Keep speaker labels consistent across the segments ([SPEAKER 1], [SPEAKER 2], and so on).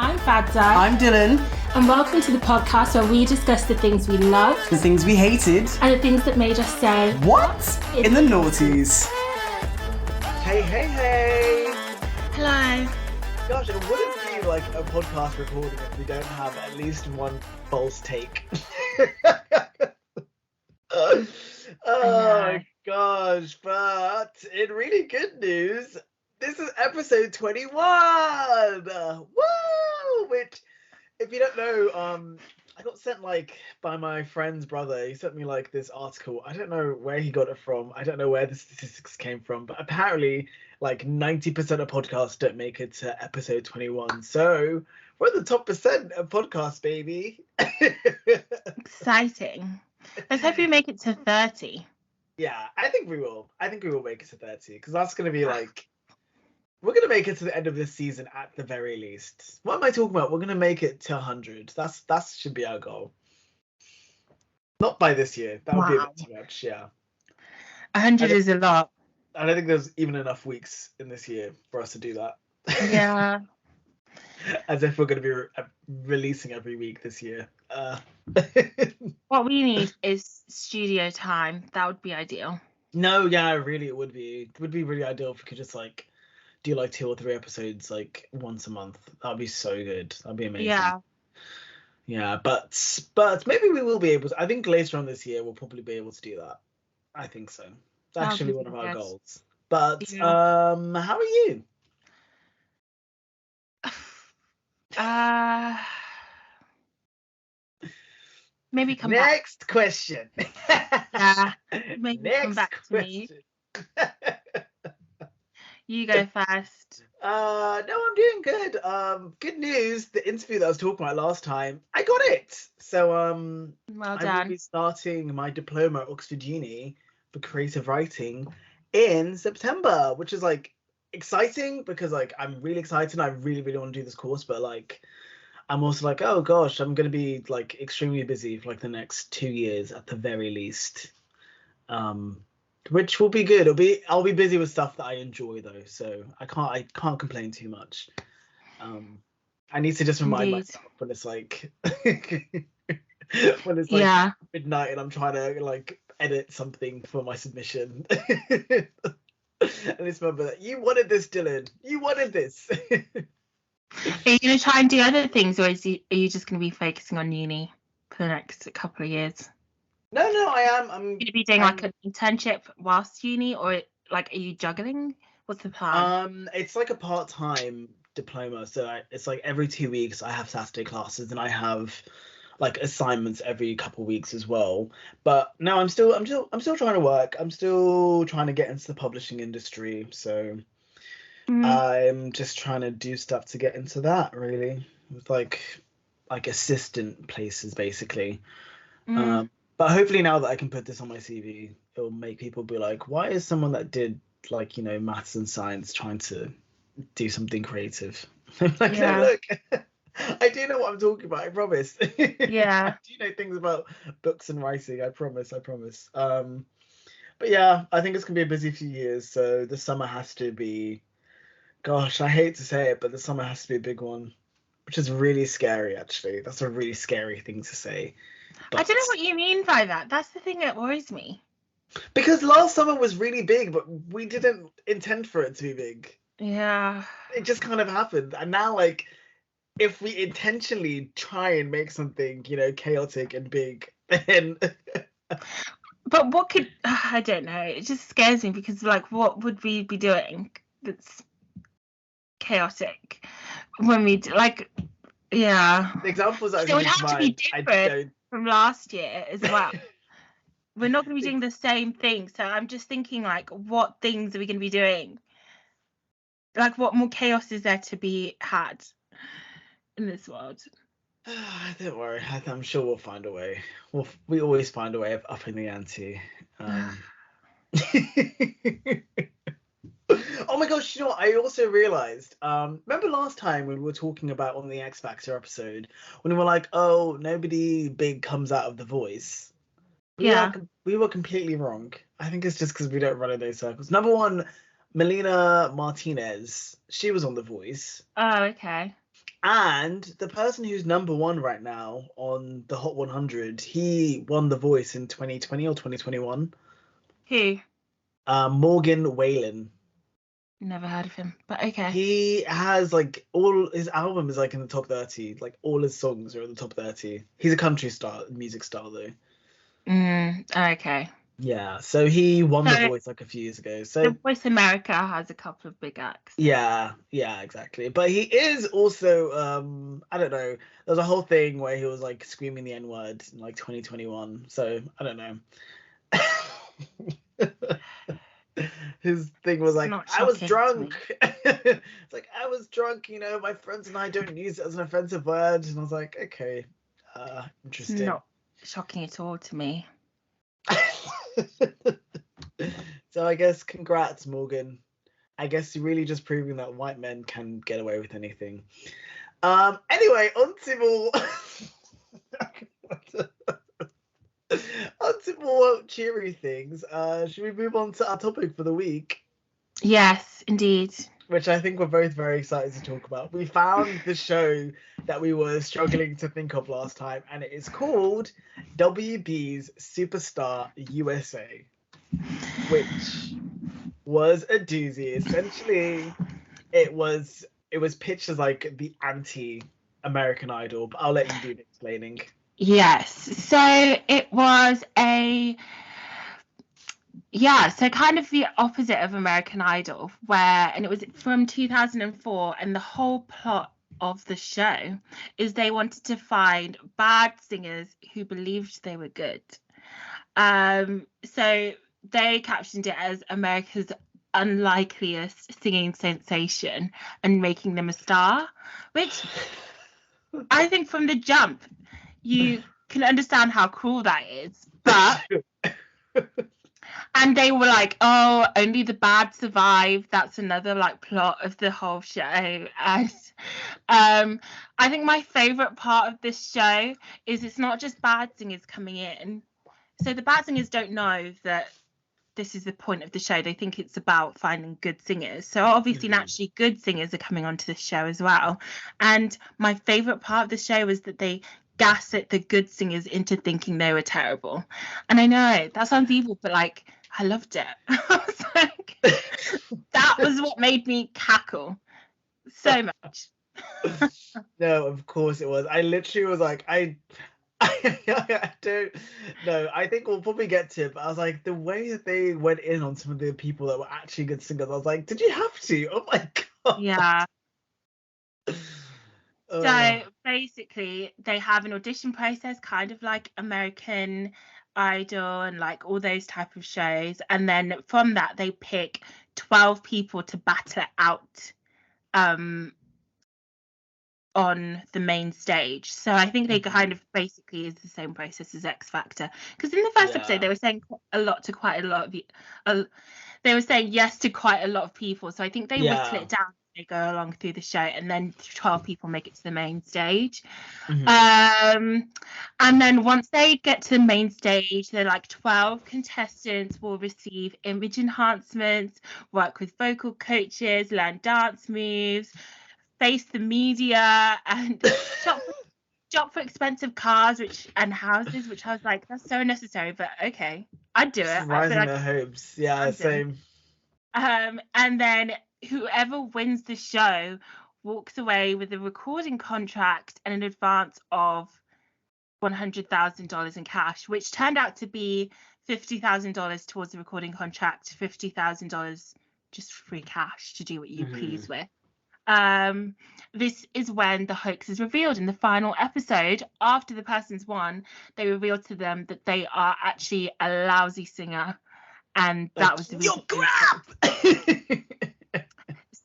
[SPEAKER 1] I'm Fadza.
[SPEAKER 2] I'm Dylan.
[SPEAKER 1] And welcome to the podcast where we discuss the things we love,
[SPEAKER 2] The things we hated,
[SPEAKER 1] and the things that made us say,
[SPEAKER 2] what in the noughties? Hey.
[SPEAKER 1] Hello.
[SPEAKER 2] Gosh, it wouldn't be like a podcast recording if we don't have at least one false take. Oh gosh, but in really good news, this is episode 21! Woo! Which, if you don't know, I got sent by my friend's brother. He sent me this article. I don't know where he got it from. I don't know where the statistics came from, but apparently 90% of podcasts don't make it to episode 21. So we're in the top percent of podcasts, baby.
[SPEAKER 3] Exciting. Let's hope we make it to 30.
[SPEAKER 2] Yeah, I think we will. I think we will make it to 30 because that's going to be we're going to make it to the end of this season at the very least. What am I talking about? We're going to make it to 100. That should be our goal. Not by this year. That would be a bit too much, yeah.
[SPEAKER 3] 100 is a lot.
[SPEAKER 2] I don't think there's even enough weeks in this year for us to do that.
[SPEAKER 3] Yeah.
[SPEAKER 2] As if we're going to be releasing every week this year.
[SPEAKER 3] What we need is studio time. That would be ideal.
[SPEAKER 2] No, yeah, really, it would be. It would be really ideal if we could just do 2 or 3 episodes once a month. That'd be so good. That'd be amazing. Yeah, but maybe we will be able to. I think later on this year we'll probably be able to do that. I think so. It's actually one of our goals. But how are you?
[SPEAKER 3] Maybe come
[SPEAKER 2] Next question.
[SPEAKER 3] Maybe
[SPEAKER 2] Next
[SPEAKER 3] come back to me. You go first.
[SPEAKER 2] No, I'm doing good. Good news. The interview that I was talking about last time, I got it. So
[SPEAKER 3] Well
[SPEAKER 2] I
[SPEAKER 3] done.
[SPEAKER 2] will be starting my diploma at Oxford Uni for creative writing in September, which is exciting because I'm really excited. I really want to do this course, but I'm also oh gosh, I'm gonna be extremely busy for the next 2 years at the very least. Which will be good. I'll be busy with stuff that I enjoy though, so I can't complain too much. I need to just remind myself when it's when it's midnight and I'm trying to edit something for my submission. And just remember that you wanted this, Dylan. You wanted this.
[SPEAKER 3] Are you going to try and do other things, or are you just going to be focusing on uni for the next couple of years?
[SPEAKER 2] No, I am. I'm
[SPEAKER 3] going to be doing an internship whilst uni, or are you juggling? What's the plan?
[SPEAKER 2] It's a part-time diploma, so it's every 2 weeks I have Saturday classes, and I have assignments every couple of weeks as well. But no, I'm still trying to work. I'm still trying to get into the publishing industry, so I'm just trying to do stuff to get into that, really, with assistant places basically. But hopefully now that I can put this on my CV, it'll make people be why is someone that did maths and science trying to do something creative? No, look, I do know what I'm talking about, I promise.
[SPEAKER 3] Yeah.
[SPEAKER 2] I do know things about books and writing, I promise. But yeah, I think it's gonna be a busy few years, so the summer has to be, gosh, I hate to say it, but the summer has to be a big one, which is really scary actually. That's a really scary thing to say. But
[SPEAKER 3] I don't know what you mean by that. That's the thing that worries me.
[SPEAKER 2] Because last summer was really big, but we didn't intend for it to be big.
[SPEAKER 3] Yeah.
[SPEAKER 2] It just kind of happened. And now, if we intentionally try and make something, chaotic and big, then...
[SPEAKER 3] But what could... I don't know. It just scares me because, what would we be doing that's chaotic when we do, yeah.
[SPEAKER 2] The examples
[SPEAKER 3] it would have to be different from last year as well. We're not going to be doing the same thing, so I'm just thinking what things are we going to be doing? What more chaos is there to be had in this world?
[SPEAKER 2] Don't worry, I'm sure we'll find a way. We always find a way of upping the ante. Oh my gosh, you know what? I also realised, remember last time when we were talking about on the X Factor episode, when we were oh, nobody big comes out of The Voice? We were completely wrong. I think it's just because we don't run in those circles. Number one, Melina Martinez, she was on The Voice.
[SPEAKER 3] Oh, okay.
[SPEAKER 2] And the person who's number one right now on the Hot 100, he won The Voice in 2020 or 2021.
[SPEAKER 3] Who?
[SPEAKER 2] Morgan Wallen.
[SPEAKER 3] Never heard of him, but okay.
[SPEAKER 2] He has like all his album is like in the top 30. Like all his songs are in the top 30. He's a country star, music star though.
[SPEAKER 3] Okay.
[SPEAKER 2] Yeah, so he won The Voice like a few years ago. So
[SPEAKER 3] The Voice America has a couple of big acts.
[SPEAKER 2] Yeah, exactly. But he is also I don't know. There's a whole thing where he was like screaming the N-word in like 2021. So I don't know. His thing was like, I was drunk. It's like, I was drunk, you know, my friends and I don't use it as an offensive word. And I was like, okay, interesting.
[SPEAKER 3] It's not shocking at all to me.
[SPEAKER 2] So I guess congrats, Morgan. I guess you're really just proving that white men can get away with anything. Anyway, on to more cheery things. Should we move on to our topic for the week?
[SPEAKER 3] Yes, indeed.
[SPEAKER 2] Which I think we're both very excited to talk about. We found the show that we were struggling to think of last time, and it is called WB's Superstar USA, which was a doozy. Essentially, it was pitched as like the anti-American Idol, but I'll let you do the explaining.
[SPEAKER 3] Yes, so it was so kind of the opposite of American Idol, and it was from 2004, and the whole plot of the show is they wanted to find bad singers who believed they were good. So they captioned it as America's unlikeliest singing sensation and making them a star, which I think from the jump you can understand how cruel that is, but and they were like, oh, only the bad survive. That's another like plot of the whole show. And I think my favorite part of this show is it's not just bad singers coming in. So the bad singers don't know that this is the point of the show. They think it's about finding good singers. So obviously, naturally, good singers are coming onto the show as well. And my favorite part of the show was that they gaslit the good singers into thinking they were terrible. And I know that sounds evil, but like I loved it. I was like, that was what made me cackle so much.
[SPEAKER 2] No, of course it was. I literally was like, I don't know. I think we'll probably get to it, but I was like, the way that they went in on some of the people that were actually good singers, I was like, did you have to? Oh my god.
[SPEAKER 3] Yeah. So basically, they have an audition process, kind of like American Idol and like all those type of shows, and then from that they pick 12 people to battle it out on the main stage. So I think they kind of basically is the same process as X Factor, because in the first episode they were saying they were saying yes to quite a lot of people. So I think they whittle it down. They go along through the show, and then 12 people make it to the main stage. And then once they get to the main stage, they're like 12 contestants will receive image enhancements, work with vocal coaches, learn dance moves, face the media, and shop for expensive cars and houses, which I was like, that's so unnecessary, but okay, I'd do it.
[SPEAKER 2] Rising their hopes. Yeah, same.
[SPEAKER 3] And then whoever wins the show walks away with a recording contract and an advance of $100,000 in cash, which turned out to be $50,000 towards the recording contract, $50,000 just free cash to do what you please with. This is when the hoax is revealed in the final episode. After the person's won, they reveal to them that they are actually a lousy singer, and that was the reason.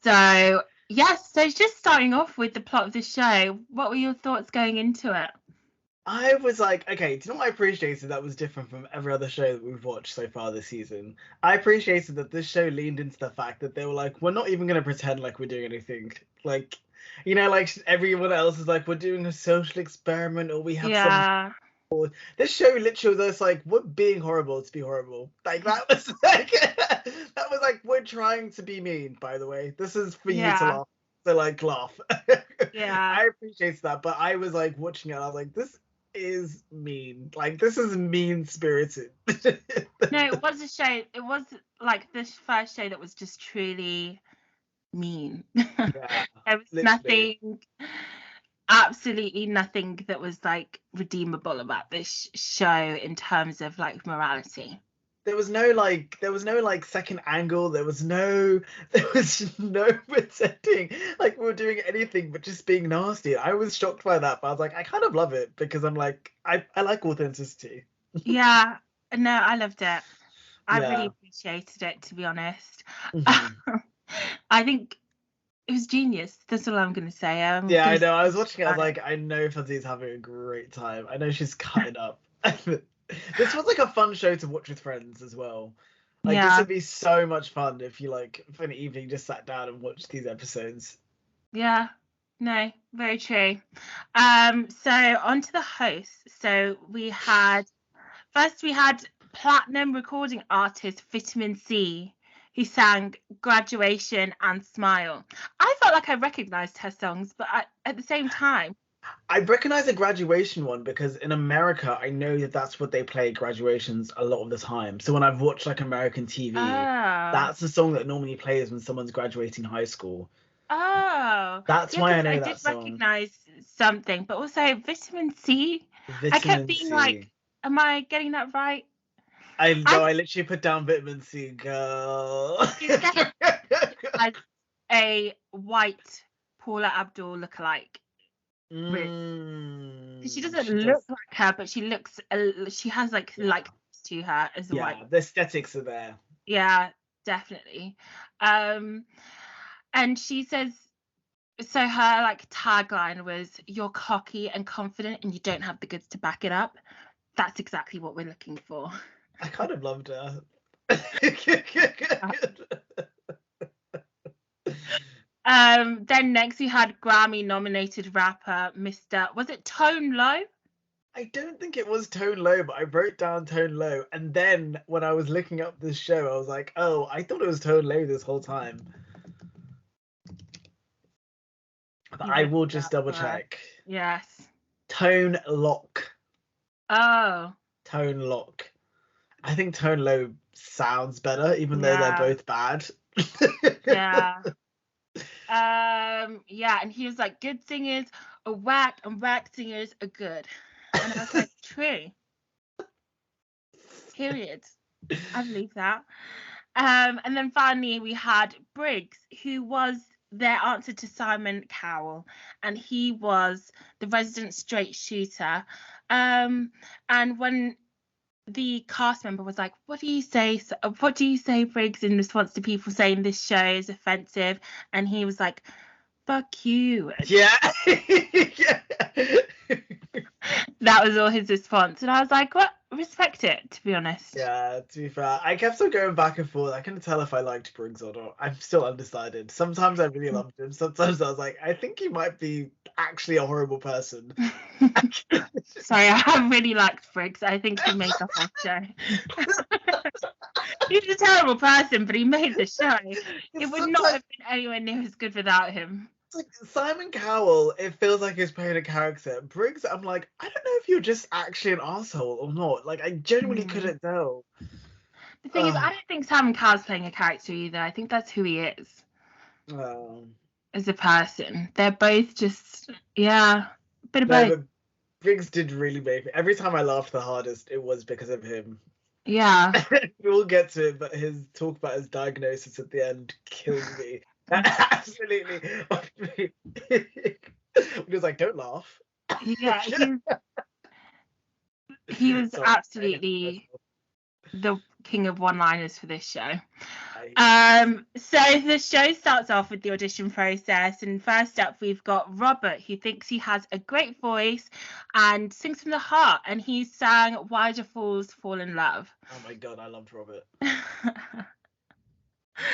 [SPEAKER 3] So yes, so just starting off with the plot of the show, what were your thoughts going into it?
[SPEAKER 2] I was like, okay, do you know what I appreciated that was different from every other show that we've watched so far this season? I appreciated that this show leaned into the fact that they were like, we're not even going to pretend like we're doing anything. Like, you know, like everyone else is like, we're doing a social experiment, or we have some... This show literally was just like, we're being horrible to be horrible. Like, that was like, we're trying to be mean, by the way. This is for you to laugh. So, like, laugh.
[SPEAKER 3] Yeah.
[SPEAKER 2] I appreciate that, but I was like watching it, and I was like, this is mean. Like, this is mean spirited.
[SPEAKER 3] No, it was a show. It was like this first show that was just truly mean.
[SPEAKER 2] Yeah,
[SPEAKER 3] There was
[SPEAKER 2] literally.
[SPEAKER 3] nothing, absolutely nothing that was like redeemable about this show in terms of like morality.
[SPEAKER 2] There was no like second angle. There was no pretending like we were doing anything but just being nasty. I was shocked by that, but I was like, I kind of love it because I'm like, I like authenticity.
[SPEAKER 3] Yeah, no, I loved it. I really
[SPEAKER 2] Yeah.
[SPEAKER 3] appreciated it, to be honest.
[SPEAKER 2] Mhm.
[SPEAKER 3] I think it was genius. That's all I'm going to say.
[SPEAKER 2] Yeah, I know. I was watching it. I was like, I know Fuzzy's having a great time. I know she's cutting up. This was like a fun show to watch with friends as well. Like, this
[SPEAKER 3] Yeah,
[SPEAKER 2] would be so much fun if you like for an evening just sat down and watched these episodes.
[SPEAKER 3] yeah, no, very true. So on to the hosts. So we had platinum recording artist Vitamin C, who sang Graduation and Smile. I felt like I recognized her songs, but at the same time,
[SPEAKER 2] I recognize the graduation one because in America, I know that that's what they play at graduations a lot of the time. So when I've watched like American TV,
[SPEAKER 3] oh,
[SPEAKER 2] that's the song that normally plays when someone's graduating high school.
[SPEAKER 3] oh,
[SPEAKER 2] That's
[SPEAKER 3] yeah,
[SPEAKER 2] why I
[SPEAKER 3] because I
[SPEAKER 2] know
[SPEAKER 3] did
[SPEAKER 2] that song.
[SPEAKER 3] recognize something, but also Vitamin C. I kept
[SPEAKER 2] Vitamin
[SPEAKER 3] being
[SPEAKER 2] C.
[SPEAKER 3] like, am I getting that right?
[SPEAKER 2] I
[SPEAKER 3] I
[SPEAKER 2] know, I literally put down vitamin C, girl.
[SPEAKER 3] She's definitely has a white Paula Abdul lookalike. She doesn't
[SPEAKER 2] She
[SPEAKER 3] look
[SPEAKER 2] does.
[SPEAKER 3] like her, but she looks. She has like
[SPEAKER 2] Yeah.
[SPEAKER 3] likeness to her as a white.
[SPEAKER 2] Yeah, the aesthetics are there.
[SPEAKER 3] Yeah, definitely. And she says, so her like tagline was, "You're cocky and confident, and you don't have the goods to back it up." That's exactly what we're looking for.
[SPEAKER 2] I kind of loved her.
[SPEAKER 3] Then next we had Grammy nominated rapper was it Tone Low?
[SPEAKER 2] I don't think it was Tone Low, but I wrote down Tone Low, and then when I was looking up this show, I was like, oh, I thought it was Tone Low this whole time. But I will just double check.
[SPEAKER 3] Yes.
[SPEAKER 2] Tone Lock.
[SPEAKER 3] Oh.
[SPEAKER 2] Tone Lock. I think Tone Low sounds better, even though they're both bad.
[SPEAKER 3] Yeah. Yeah, and he was like, good singers are whack and whack singers are good. And I was like, true. Period. I believe that. And then finally we had Briggs, who was their answer to Simon Cowell, and he was the resident straight shooter. And when the cast member was like, what do you say, Briggs, in response to people saying this show is offensive? And he was like, fuck you.
[SPEAKER 2] Yeah. Yeah.
[SPEAKER 3] That was all his response. And I was like, what? Respect it, to be honest.
[SPEAKER 2] Yeah, to be fair, I kept on going back and forth. I couldn't tell if I liked Briggs or not. I'm still undecided. Sometimes I really loved him. Sometimes I was like, I think he might be actually a horrible person.
[SPEAKER 3] Sorry, I really liked Briggs. I think he made the whole show. He's a terrible person, but he made the show. It would not have been anywhere near as good without him.
[SPEAKER 2] It's like Simon Cowell, it feels like he's playing a character. Briggs, I'm like, I don't know if you're just actually an asshole or not. Like, I genuinely couldn't tell.
[SPEAKER 3] The thing is, I don't think Simon Cowell's playing a character either. I think that's who he is. As a person. They're both just, a bit of both.
[SPEAKER 2] But Briggs did really make me. Every time I laughed the hardest, it was because of him.
[SPEAKER 3] Yeah.
[SPEAKER 2] We'll get to it, but his talk about his diagnosis at the end killed me. Absolutely. He was like, don't laugh.
[SPEAKER 3] Yeah, he was absolutely the king of one-liners for this show. So the show starts off with the audition process, and first up we've got Robert, who thinks he has a great voice and sings from the heart, and he sang Why Do Fools Fall in Love.
[SPEAKER 2] Oh my god, I loved Robert.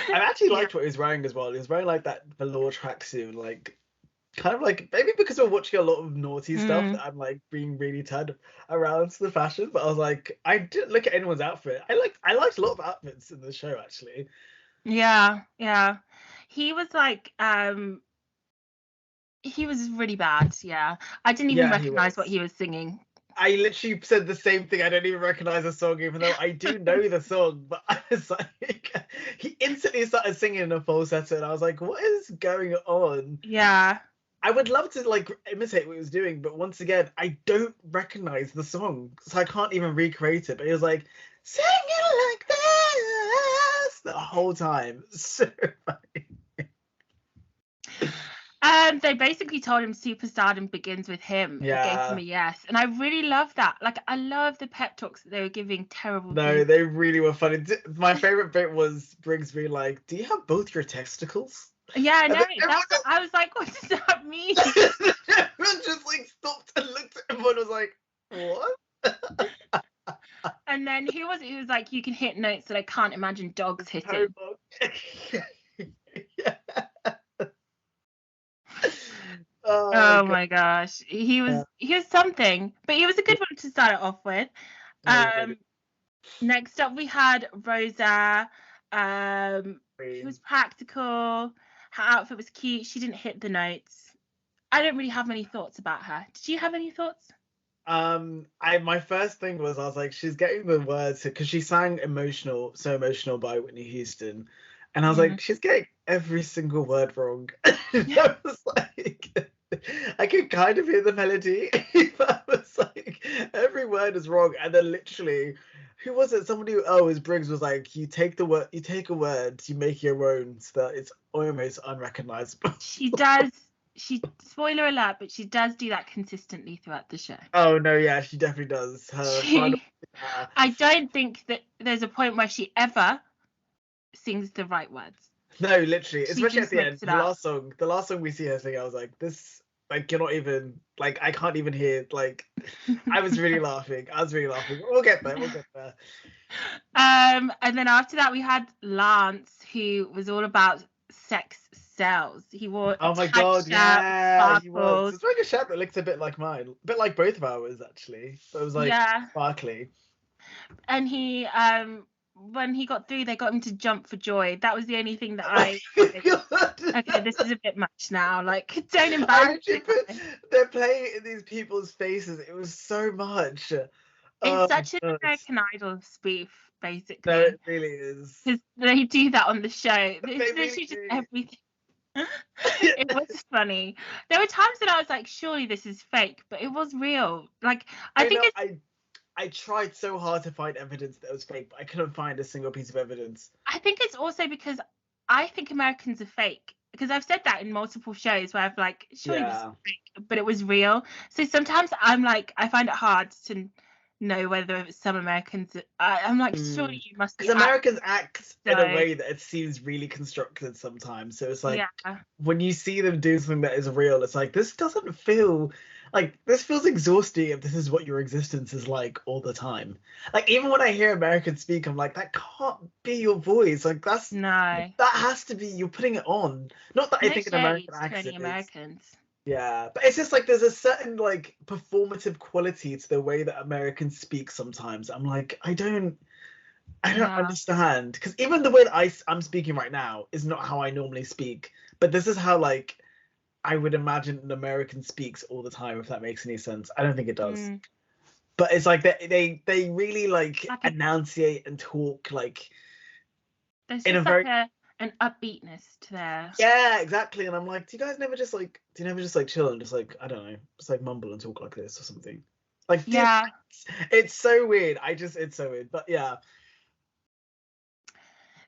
[SPEAKER 2] I actually liked what he was wearing as well. He was wearing like that velour tracksuit, like kind of like, maybe because we're watching a lot of naughty stuff that I'm like being really turned around to the fashion, but I was like, I didn't look at anyone's outfit. I liked a lot of outfits in the show actually.
[SPEAKER 3] Yeah. He was like He was really bad. Yeah, I didn't even recognize what he was singing.
[SPEAKER 2] I literally said the same thing. I don't even recognize the song, even though I do know the song. But I was like, he instantly started singing in a falsetto, and I was like, what is going on?
[SPEAKER 3] Yeah.
[SPEAKER 2] I would love to like imitate what he was doing, but once again, I don't recognize the song, so I can't even recreate it. But he was like, sing it like this the whole time. So funny.
[SPEAKER 3] They basically told him superstardom begins with him.
[SPEAKER 2] Yeah.
[SPEAKER 3] Gave him a yes. And I really love that. Like, I love the pep talks that they were giving terrible
[SPEAKER 2] No,
[SPEAKER 3] people.
[SPEAKER 2] they really were funny. My favorite bit was Briggs being like, do you have both your testicles?
[SPEAKER 3] Yeah, I know. I was like, what does that mean?
[SPEAKER 2] Everyone just like stopped and looked at him and was like, what?
[SPEAKER 3] And then he was like, you can hit notes that I can't imagine dogs hitting.
[SPEAKER 2] Yeah.
[SPEAKER 3] Oh my gosh. He was something, but he was a good one to start it off with. Next up we had Rosa. She was practical. Her outfit was cute. She didn't hit the notes. I don't really have many thoughts about her. Did you have any thoughts?
[SPEAKER 2] My first thing was I was like, she's getting the words because she sang So Emotional by Whitney Houston. And I was like, she's getting every single word wrong. I was like, I could kind of hear the melody, but I was like, every word is wrong. And then literally, who was it? Somebody, it was Briggs, was like, you take a word, you make your own, so that it's almost unrecognizable.
[SPEAKER 3] She does. Spoiler alert, but she does do that consistently throughout the show.
[SPEAKER 2] Oh no, yeah, she definitely does.
[SPEAKER 3] I don't think that there's a point where she ever sings the right words.
[SPEAKER 2] No, literally, especially at the end, the last song we see her sing, I was like, this, like, you're not even, like, I can't even hear, like, I was really laughing. We'll get there.
[SPEAKER 3] And then after that we had Lance, who was all about sex sells. He wore
[SPEAKER 2] he was. He's wearing a shirt that looks a bit like mine, a bit like both of ours actually. So it was like sparkly. And
[SPEAKER 3] he when he got through, they got him to jump for joy. That was the only thing that I okay, this is a bit much now. Like, don't embarrass me.
[SPEAKER 2] They're playing in these people's faces. It was so much.
[SPEAKER 3] It's such an American Idol spoof, basically.
[SPEAKER 2] No, it really is.
[SPEAKER 3] Because they do that on the show. It's literally just everything. It was funny. There were times that I was like, surely this is fake, but it was real. Like,
[SPEAKER 2] I tried so hard to find evidence that it was fake, but I couldn't find a single piece of evidence.
[SPEAKER 3] I think it's also because I think Americans are fake. Because I've said that in multiple shows where I've like, surely this is fake, but it was real. So sometimes I'm like, I find it hard to know whether it's some Americans. I'm like, surely you must be.
[SPEAKER 2] Because Americans act in a way that it seems really constructed sometimes. So it's like, when you see them do something that is real, it's like, this doesn't feel... Like, this feels exhausting if this is what your existence is like all the time. Like, even when I hear Americans speak, I'm like, that can't be your voice. Like, that has to be, you're putting it on. Not that I think an American accent
[SPEAKER 3] Americans.
[SPEAKER 2] Yeah, but it's just like, there's a certain, like, performative quality to the way that Americans speak sometimes. I'm like, I don't understand. Because even the way that I'm speaking right now is not how I normally speak. But this is how, like, I would imagine an American speaks all the time, if that makes any sense. I don't think it does. But it's like they really like enunciate and talk like
[SPEAKER 3] there's just like an upbeatness to their...
[SPEAKER 2] Yeah, exactly. And I'm like, do you never just chill and just like, I don't know, just like mumble and talk like this or something? Like, it's so weird. It's so weird. But yeah.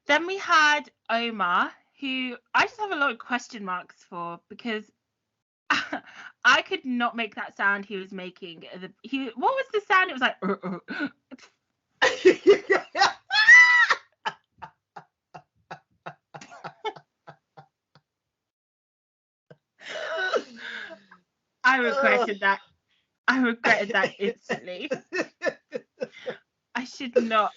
[SPEAKER 3] Then we had Omar, who I just have a lot of question marks for, because I could not make that sound he was making. What was the sound? It was like... I regretted that. I regretted that instantly. I should not...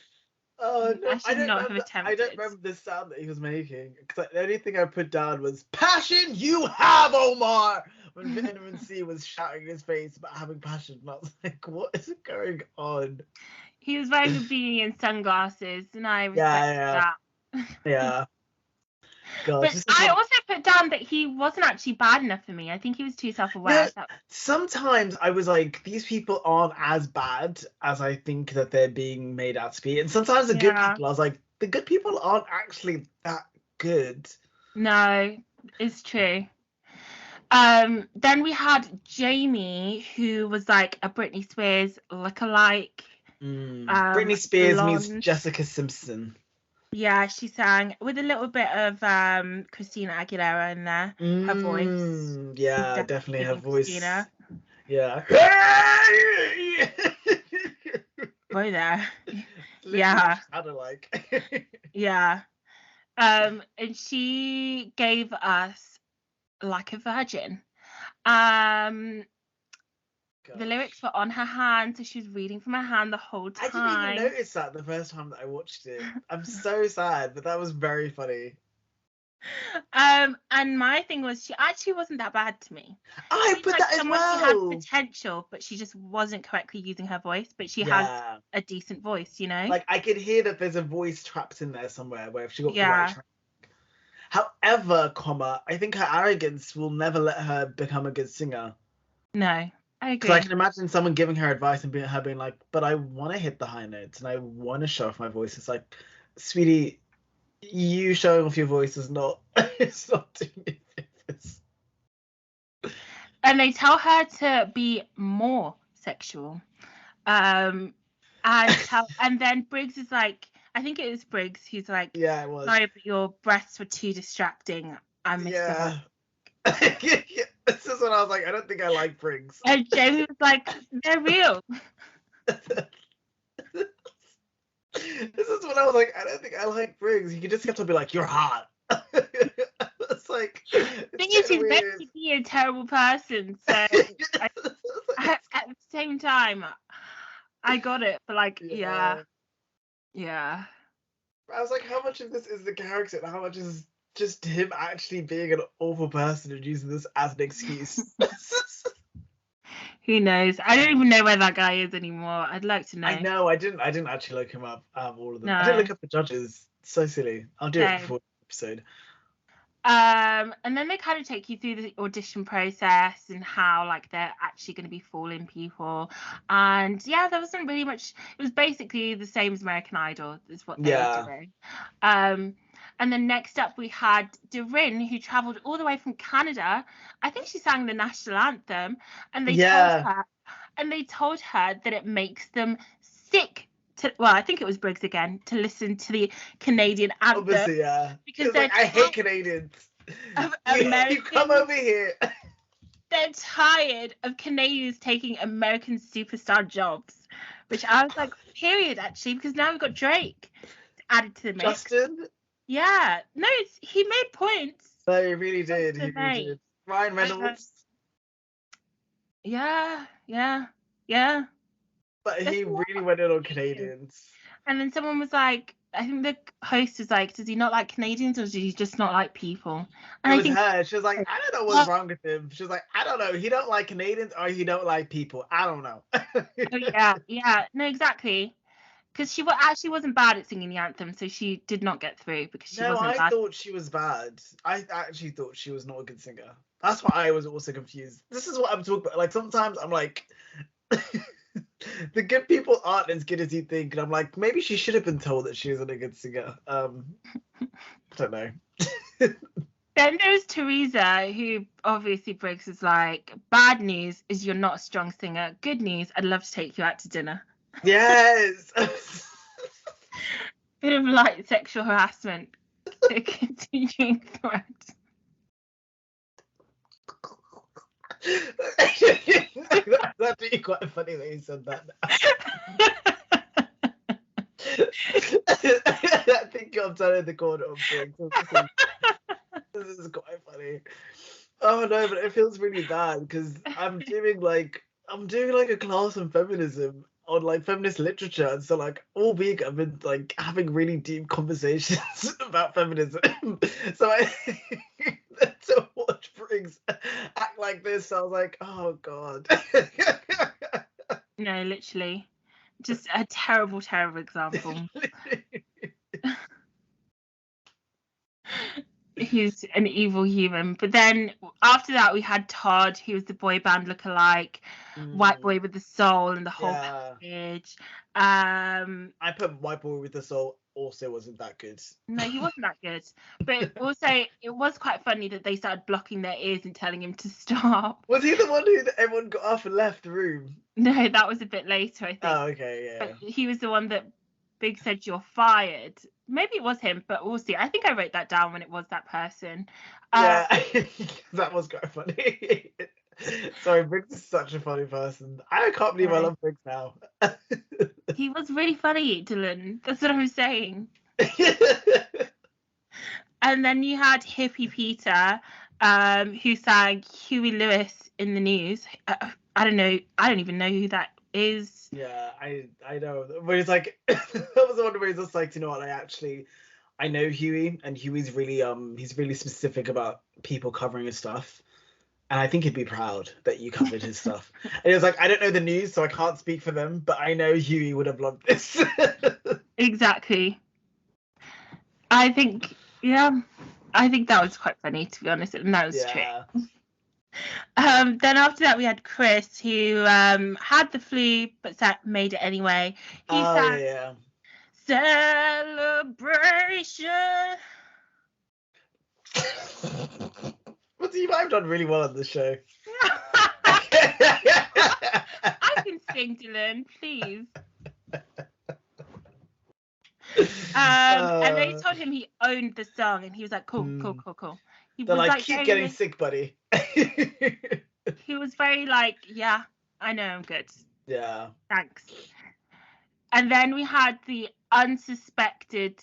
[SPEAKER 2] Oh no!
[SPEAKER 3] I should not have attempted.
[SPEAKER 2] I don't remember the sound that he was making. Because the only thing I put down was passion. You have, Omar. When Vitamin C was shouting in his face about having passion, and I was like, "What is going on?"
[SPEAKER 3] He was wearing a beanie and sunglasses, and I respect that.
[SPEAKER 2] Yeah. God,
[SPEAKER 3] But I also put down that he wasn't actually bad enough for me. I think he was too self-aware.
[SPEAKER 2] No, sometimes I was like, these people aren't as bad as I think that they're being made out to be. And sometimes the good people, I was like, the good people aren't actually that good.
[SPEAKER 3] No, it's true. Then we had Jamie, who was like a Britney Spears lookalike.
[SPEAKER 2] Britney Spears
[SPEAKER 3] blonde.
[SPEAKER 2] meets Jessica Simpson.
[SPEAKER 3] Yeah, she sang with a little bit of Christina Aguilera in there. Her voice.
[SPEAKER 2] Yeah, definitely her voice.
[SPEAKER 3] Christina.
[SPEAKER 2] Yeah.
[SPEAKER 3] Boy there. Yeah.
[SPEAKER 2] Sounded like.
[SPEAKER 3] Yeah. And she gave us Like a Virgin. The lyrics were on her hand, so she was reading from her hand the whole time.
[SPEAKER 2] I didn't even notice that the first time that I watched it. I'm so sad, but that was very funny.
[SPEAKER 3] And my thing was, she actually wasn't that bad to me.
[SPEAKER 2] I put that as well.
[SPEAKER 3] She had potential, but she just wasn't correctly using her voice. But she has a decent voice, you know.
[SPEAKER 2] Like I could hear that there's a voice trapped in there somewhere where if she got the right track. However, I think her arrogance will never let her become a good singer.
[SPEAKER 3] No. I agree.
[SPEAKER 2] Because I can imagine someone giving her advice and her being like, but I want to hit the high notes and I want to show off my voice. It's like, sweetie, you showing off your voice is not, it's not doing it favors.
[SPEAKER 3] And they tell her to be more sexual. And then Briggs is like, I think it was Briggs who's like,
[SPEAKER 2] yeah, it was.
[SPEAKER 3] Sorry, but your breasts were too distracting. I missed them.
[SPEAKER 2] This is when I was like, I don't think I like Briggs.
[SPEAKER 3] And Jamie was like, they're real.
[SPEAKER 2] This is when I was like, I don't think I like Briggs. You can just have to be like, you're hot. It's like,
[SPEAKER 3] the thing is, he's meant to be a terrible person. So at the same time, I got it. But like, yeah.
[SPEAKER 2] I was like, how much of this is the character and how much is just him actually being an awful person and using this as an excuse?
[SPEAKER 3] Who knows? I don't even know where that guy is anymore. I'd like to know.
[SPEAKER 2] I know. I didn't actually look him up. All of them.
[SPEAKER 3] No.
[SPEAKER 2] I didn't look up the judges. It's so silly. I'll do it before the episode.
[SPEAKER 3] And then they kind of take you through the audition process and how like they're actually going to be falling people. And yeah, there wasn't really much. It was basically the same as American Idol. Is what they were doing. And then next up we had Doreen, who travelled all the way from Canada. I think she sang the national anthem, and they told her that it makes them sick. I think it was Briggs again, to listen to the Canadian anthem.
[SPEAKER 2] Obviously, yeah.
[SPEAKER 3] Because
[SPEAKER 2] like, I hate Canadians. You come over here.
[SPEAKER 3] They're tired of Canadians taking American superstar jobs, which I was like, period, actually, because now we've got Drake added to the mix.
[SPEAKER 2] Justin?
[SPEAKER 3] Yeah. No, he made points.
[SPEAKER 2] No, he really did. He really did. Ryan Reynolds.
[SPEAKER 3] Yeah.
[SPEAKER 2] But he really went in on Canadians.
[SPEAKER 3] And then someone was like, I think the host was like, does he not like Canadians or does he just not like people? And
[SPEAKER 2] it was her. She was like, I don't know what's wrong with him. She was like, I don't know. He don't like Canadians or he don't like people. I don't know.
[SPEAKER 3] Yeah. No, exactly. Because she actually wasn't bad at singing the anthem, so she did not get through because she wasn't bad.
[SPEAKER 2] No, I thought she was bad. I actually thought she was not a good singer. That's why I was also confused. This is what I'm talking about. Like, sometimes I'm like... the good people aren't as good as you think, and I'm like, maybe she should have been told that she isn't a good singer. I don't know.
[SPEAKER 3] Then there's Teresa, who obviously Briggs is like, bad news is you're not a strong singer. Good news, I'd love to take you out to dinner.
[SPEAKER 2] Yes.
[SPEAKER 3] Bit of light sexual harassment. A continuing threat.
[SPEAKER 2] That's actually quite funny that you said that. I think I'm turning the corner on Briggs. This is quite funny. Oh no, but it feels really bad because I'm doing like a class on feminism on like feminist literature, and so like all week I've been like having really deep conversations about feminism. So I to watch Briggs act like this, I was like, oh god.
[SPEAKER 3] No, literally, just a terrible example. Who's an evil human. But then after that, we had Todd, who was the boy band lookalike, white boy with the soul and the whole package.
[SPEAKER 2] I put White Boy with the Soul also wasn't that good.
[SPEAKER 3] No, he wasn't that good. But also, it was quite funny that they started blocking their ears and telling him to stop.
[SPEAKER 2] Was he the one who everyone got off and left the room?
[SPEAKER 3] No, that was a bit later, I think.
[SPEAKER 2] Oh, okay, yeah.
[SPEAKER 3] But he was the one that Big said, "You're fired." Maybe it was him, but we'll see. I think I wrote that down when it was that person.
[SPEAKER 2] Yeah, that was quite funny. Sorry, Briggs is such a funny person. I can't believe I love Briggs now.
[SPEAKER 3] He was really funny, Dylan. That's what I'm saying. And then you had Hippie Peter, who sang Huey Lewis in the News. I don't know. I don't even know who that is.
[SPEAKER 2] Yeah, I know. But it's like that was one where he's just like, you know what? I know Huey, and Huey's really he's really specific about people covering his stuff. And I think he'd be proud that you covered his stuff. And he was like, I don't know the news, so I can't speak for them, but I know Huey would have loved this.
[SPEAKER 3] Exactly. I think that was quite funny, to be honest, and that was true. Then after that, we had Chris, who had the flu, but made it anyway. He sang Celebration.
[SPEAKER 2] But you might have done really well on this show.
[SPEAKER 3] I can sing, Dylan, please. And they told him he owned the song, and he was like, cool.
[SPEAKER 2] They're like, keep getting sick, buddy.
[SPEAKER 3] He was very like, yeah, I know, I'm good.
[SPEAKER 2] Yeah.
[SPEAKER 3] Thanks. And then we had the unsuspecting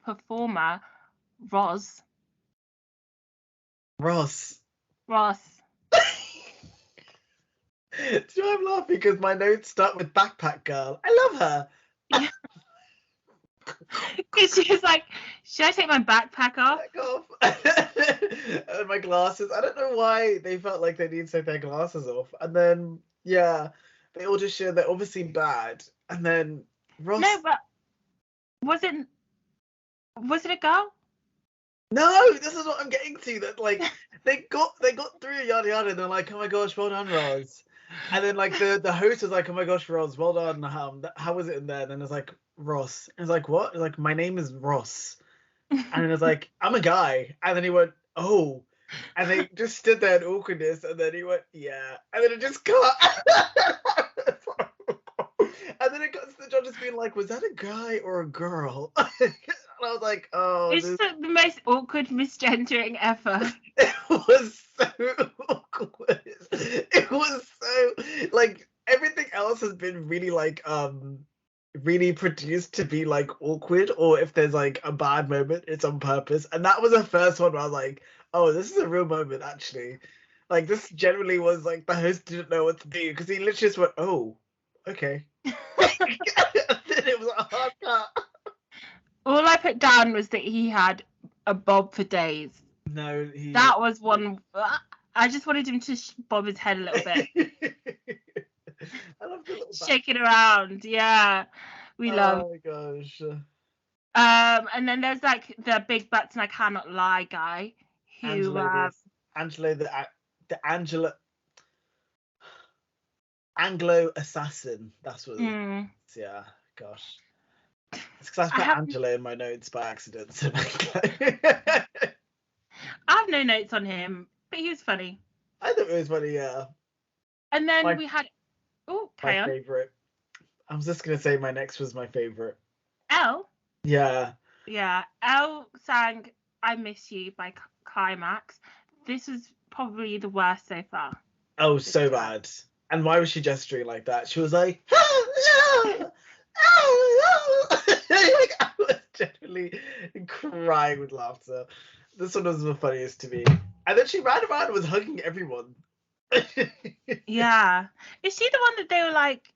[SPEAKER 3] performer, Roz.
[SPEAKER 2] Do you know I'm laughing because my notes start with Backpack Girl. I love her.
[SPEAKER 3] Yeah. Because she was like, should I take my backpack off?
[SPEAKER 2] And my glasses. I don't know why they felt like they needed to take their glasses off. And then, yeah, they all just showed they're obviously bad. And then Ross.
[SPEAKER 3] No, but was it a girl?
[SPEAKER 2] No, this is what I'm getting to. That like they got through yada yada, and they're like, oh my gosh, well done, Roz. And then like the host was like, oh my gosh, Roz, well done. How was it in there? And then it's like Ross. And it's like, what? It's like, my name is Ross. And then it's like, I'm a guy. And then he went, oh. And they just stood there in awkwardness. And then he went, yeah. And then it just cut. And then it got to the judges being like, was that a guy or a girl? And I was like, oh.
[SPEAKER 3] It's the most awkward misgendering ever.
[SPEAKER 2] It was so awkward. It was so, like, everything else has been really, like, really produced to be, like, awkward. Or if there's, like, a bad moment, it's on purpose. And that was the first one where I was like, oh, this is a real moment, actually. Like, this generally was, like, the host didn't know what to do. Because he literally just went, oh, okay. And then it was a hard cut.
[SPEAKER 3] All I put down was that he had a bob for days.
[SPEAKER 2] No,
[SPEAKER 3] that was one. I just wanted him to bob his head a little bit.
[SPEAKER 2] I love the little
[SPEAKER 3] shake it around. Yeah, we love.
[SPEAKER 2] Oh my gosh.
[SPEAKER 3] And then there's like the big butts and I cannot lie guy who
[SPEAKER 2] Anglo assassin. That's what. Yeah. Gosh. It's because I put Angela in my notes by accident. So
[SPEAKER 3] I have no notes on him, but he was funny.
[SPEAKER 2] I thought it was funny, yeah.
[SPEAKER 3] And then we had
[SPEAKER 2] my favourite. I was just gonna say my next was my favourite.
[SPEAKER 3] Elle?
[SPEAKER 2] Yeah.
[SPEAKER 3] Yeah. Elle sang I Miss You by Climax. This was probably the worst so far.
[SPEAKER 2] Oh, so bad. And why was she gesturing like that? She was like like, I was genuinely crying with laughter. This one was the funniest to me. And then she ran around and was hugging everyone.
[SPEAKER 3] Yeah. Is she the one that they were like,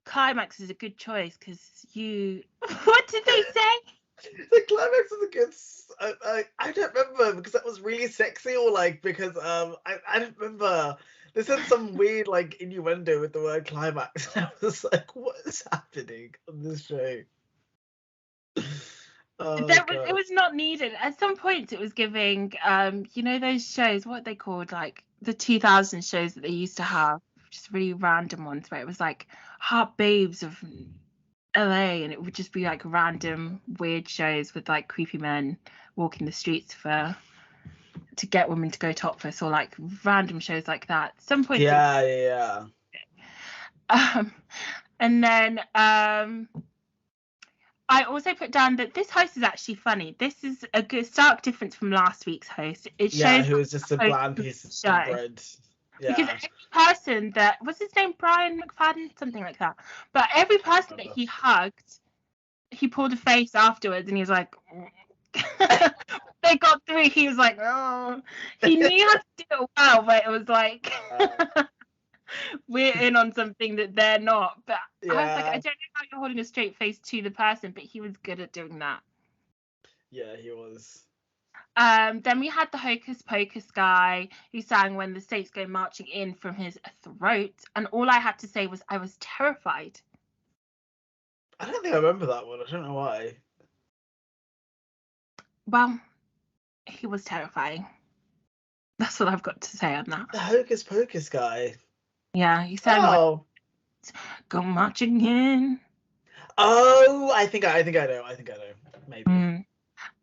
[SPEAKER 3] Climax is a good choice because you... What did they say?
[SPEAKER 2] The Climax is a good... I don't remember because that was really sexy or like because I don't remember. They said some weird like innuendo with the word climax. I was like, what is happening on this show? Oh,
[SPEAKER 3] It was not needed. At some points, it was giving, you know, those shows, what are they called? Like the 2000 shows that they used to have, just really random ones where it was like Hot Babes of LA, and it would just be like random weird shows with like creepy men walking the streets to get women to go topless, or like random shows like that. At some point,
[SPEAKER 2] yeah.
[SPEAKER 3] And then I also put down that this host is actually funny. This is a good stark difference from last week's host. It shows
[SPEAKER 2] who was just a bland piece of bread. Yeah.
[SPEAKER 3] Because every person that was his name, Brian McFadden, something like that. But every person that he hugged, he pulled a face afterwards, and he was like, they got through. He was like, oh, he knew how to do it well, but it was like, we're in on something that they're not. But I was like, I don't know how you're holding a straight face to the person, but he was good at doing that.
[SPEAKER 2] Yeah, he was.
[SPEAKER 3] Then we had the Hocus Pocus guy who sang When the Saints Go Marching In from his throat, and all I had to say was I was terrified.
[SPEAKER 2] I don't think I remember that one. I don't know why.
[SPEAKER 3] Well, he was terrifying. That's what I've got to say on that.
[SPEAKER 2] The Hocus Pocus guy.
[SPEAKER 3] Yeah, he sang Go Marching In.
[SPEAKER 2] Oh, I think I know. Maybe.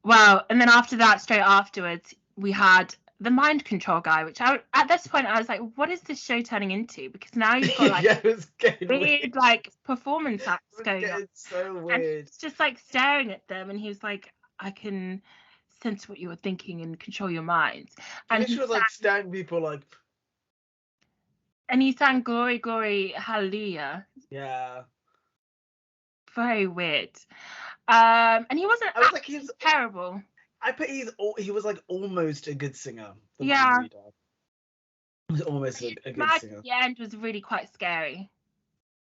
[SPEAKER 3] Well, and then after that, straight afterwards, we had the mind control guy, which at this point I was like, what is this show turning into? Because now you've got like
[SPEAKER 2] it was getting
[SPEAKER 3] weird like performance acts going on.
[SPEAKER 2] It's so weird.
[SPEAKER 3] And he's just like staring at them, and he was like, I can sense what you were thinking and control your minds. And
[SPEAKER 2] he was like staring people like.
[SPEAKER 3] And he sang Glory, Glory, Hallelujah.
[SPEAKER 2] Yeah.
[SPEAKER 3] Very weird. And he wasn't he's terrible.
[SPEAKER 2] I put he was like almost a good singer.
[SPEAKER 3] Yeah.
[SPEAKER 2] He was almost a good singer.
[SPEAKER 3] At the end was really quite scary.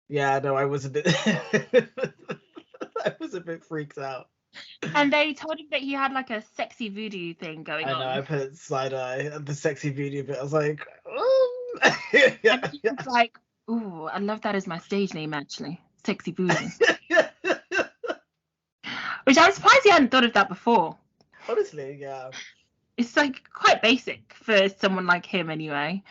[SPEAKER 2] Yeah, no, I was a bit I was a bit freaked out.
[SPEAKER 3] And they told him that he had like a sexy voodoo thing going on.
[SPEAKER 2] I know, I put side eye at the sexy voodoo bit. I was like,
[SPEAKER 3] yeah. And he was like, ooh, I love that as my stage name actually. Sexy voodoo. Which I'm surprised he hadn't thought of that before.
[SPEAKER 2] Honestly, yeah.
[SPEAKER 3] It's like quite basic for someone like him anyway.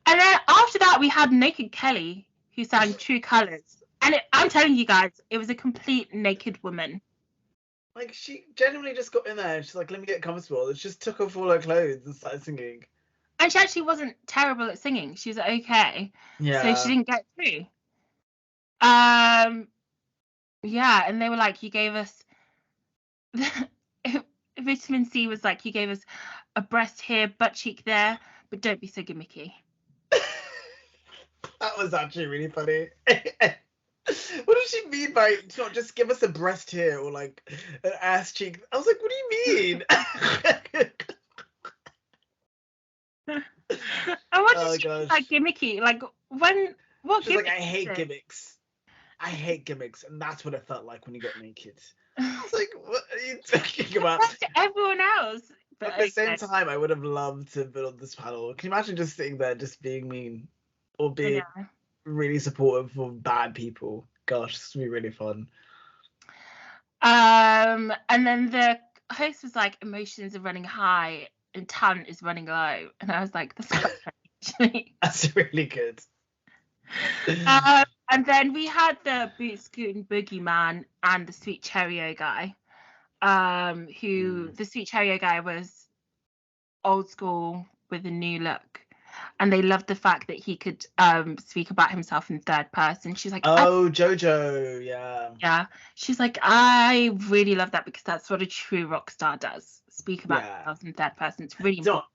[SPEAKER 3] And then after that we had Naked Kelly, who sang True Colours. And I'm telling you guys, it was a complete naked woman.
[SPEAKER 2] Like, she genuinely just got in there and she's like, let me get comfortable. And she just took off all her clothes and started singing.
[SPEAKER 3] And she actually wasn't terrible at singing. She was okay.
[SPEAKER 2] Yeah.
[SPEAKER 3] So she didn't get through. Yeah, and they were like, you gave us vitamin C was like, you gave us a breast here, butt cheek there, but don't be so gimmicky.
[SPEAKER 2] That was actually really funny. What does she mean by not just give us a breast here or like an ass cheek? I was like, what do you mean?
[SPEAKER 3] And what does she mean by gimmicky? Like what
[SPEAKER 2] She's like, I hate gimmicks. I hate gimmicks, and that's what it felt like when you got naked. I was like, what are you talking about?
[SPEAKER 3] That's to everyone else.
[SPEAKER 2] But at the same time, I would have loved to have been on this panel. Can you imagine just sitting there, just being mean, or being really supportive of bad people? Gosh, this would be really fun.
[SPEAKER 3] And then the host was like, emotions are running high and talent is running low, and I was like, that's quite funny, actually.
[SPEAKER 2] That's really good.
[SPEAKER 3] And then we had the boot scooting boogeyman and the sweet Cheerio guy. The sweet Cheerio guy was old school with a new look, and they loved the fact that he could speak about himself in third person. She's like,
[SPEAKER 2] Jojo,
[SPEAKER 3] yeah. She's like, I really love that because that's what a true rock star does. Speak about themselves in third person. It's really important.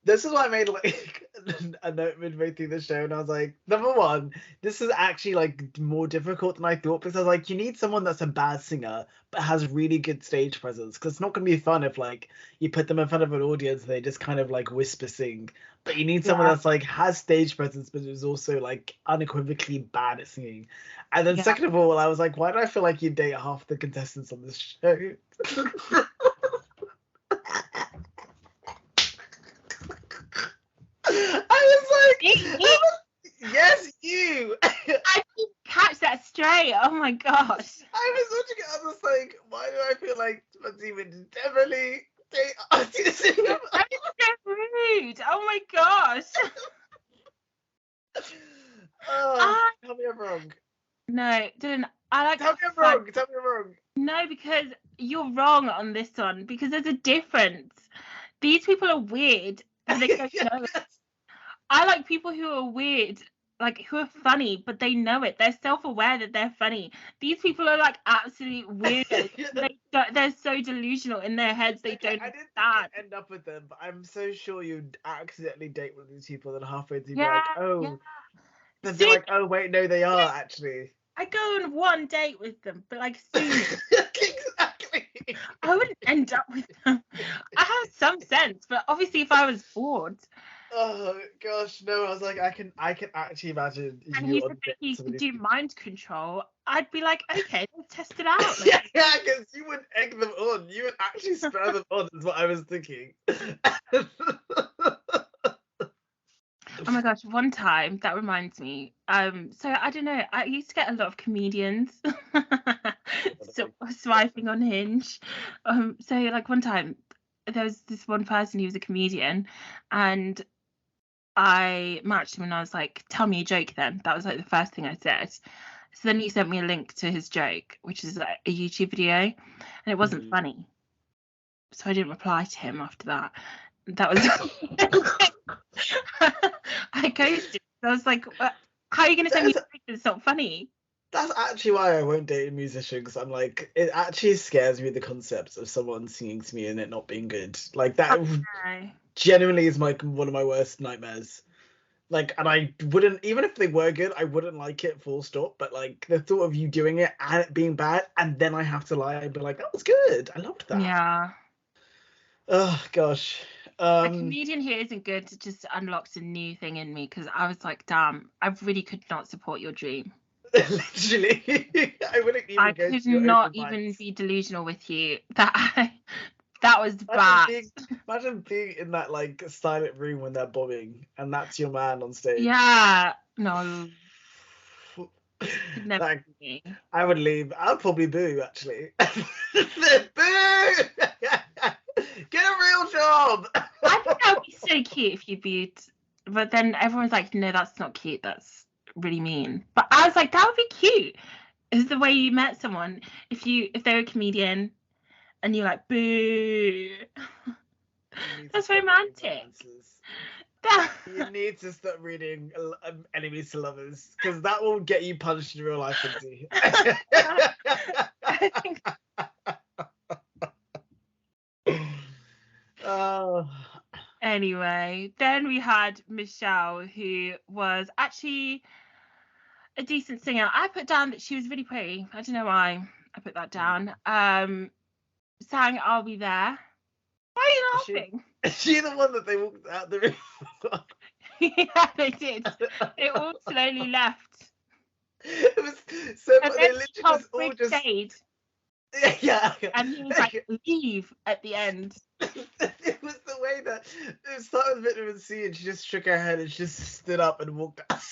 [SPEAKER 2] This is why I made like a note midway through the show, and I was like, number one, this is actually like more difficult than I thought, because I was like, you need someone that's a bad singer but has really good stage presence, because it's not going to be fun if like you put them in front of an audience and they just kind of like whisper sing. But you need someone that's like has stage presence but is also like unequivocally bad at singing. And then second of all, I was like, why do I feel like you date half the contestants on this show? I was like, yes, you.
[SPEAKER 3] I didn't catch that straight. Oh my gosh.
[SPEAKER 2] I was watching it. I was like, why do I feel like Artie would definitely date Artie the Singer.
[SPEAKER 3] That is so rude. Oh my gosh.
[SPEAKER 2] Tell me I'm wrong.
[SPEAKER 3] No, Dylan, I like.
[SPEAKER 2] Tell me I'm wrong. Tell me I'm wrong.
[SPEAKER 3] No, because you're wrong on this one, because there's a difference. These people are weird and they don't know it. I like people who are weird, like who are funny, but they know it. They're self-aware that they're funny. These people are like absolute weirdos. They're so delusional in their heads. They don't
[SPEAKER 2] I didn't
[SPEAKER 3] understand.
[SPEAKER 2] end up with them, but I'm so sure you'd accidentally date one of these people, and halfway through
[SPEAKER 3] Yeah,
[SPEAKER 2] they'd be like, oh wait, no, they are actually.
[SPEAKER 3] I go on one date with them, but like soon.
[SPEAKER 2] Exactly.
[SPEAKER 3] I wouldn't end up with them. I have some sense, but obviously if I was bored.
[SPEAKER 2] Oh gosh, no! I was like, I can actually imagine.
[SPEAKER 3] And
[SPEAKER 2] you
[SPEAKER 3] he
[SPEAKER 2] on
[SPEAKER 3] said that
[SPEAKER 2] dates
[SPEAKER 3] he
[SPEAKER 2] with
[SPEAKER 3] could
[SPEAKER 2] these
[SPEAKER 3] do
[SPEAKER 2] people.
[SPEAKER 3] mind control. I'd be like, okay, let's test it out. Like,
[SPEAKER 2] Yeah, because you would egg them on. You would actually spur them on. Is what I was thinking.
[SPEAKER 3] oh my gosh, one time, that reminds me. So I don't know, I used to get a lot of comedians swiping on Hinge. So like one time there was this one person, he was a comedian, and I matched him and I was like, tell me a joke then. That was like the first thing I said. So then he sent me a link to his joke, which is like a YouTube video, and it wasn't funny. So I didn't reply to him after that. That was I ghosted. I was like, how are you going to send me a joke that's not funny?
[SPEAKER 2] That's actually why I won't date a musician, because I'm like, it actually scares me, the concept of someone singing to me and it not being good. Like that genuinely is one of my worst nightmares. Like, and I wouldn't, even if they were good, I wouldn't like it, full stop. But like the thought of you doing it and it being bad, and then I have to lie and be like, that was good, I loved that.
[SPEAKER 3] Yeah.
[SPEAKER 2] Oh gosh.
[SPEAKER 3] A comedian who isn't good just unlocks a new thing in me, because I was like, damn, I really could not support your dream.
[SPEAKER 2] Literally, I wouldn't even.
[SPEAKER 3] I could not even be delusional with you. That was bad.
[SPEAKER 2] Imagine being in that like silent room when they're bombing, and that's your man on stage.
[SPEAKER 3] Yeah, no. Never
[SPEAKER 2] like, I would leave. I'd probably boo, actually. Boo! Get a real job.
[SPEAKER 3] I think that would be so cute if you booed, but then everyone's like, no, that's not cute. That's really mean. But I was like, that would be cute. Is the way you met someone. If they're a comedian and you're like, boo. That's romantic.
[SPEAKER 2] You need to start reading Enemies to Lovers, because that will get you punched in real life, Lindsay.
[SPEAKER 3] Anyway, then we had Michelle, who was actually a decent singer. I put down that she was really pretty. I don't know why I put that down. Sang I'll Be There. Why are you laughing?
[SPEAKER 2] Is she the one that they walked out the room?
[SPEAKER 3] Yeah, they did. They all slowly left.
[SPEAKER 2] It was so
[SPEAKER 3] and
[SPEAKER 2] they literally just
[SPEAKER 3] stayed.
[SPEAKER 2] Yeah.
[SPEAKER 3] And he was like, leave at the end.
[SPEAKER 2] It was the way that it started with vitamin C, and she just shook her head and she just stood up and walked out.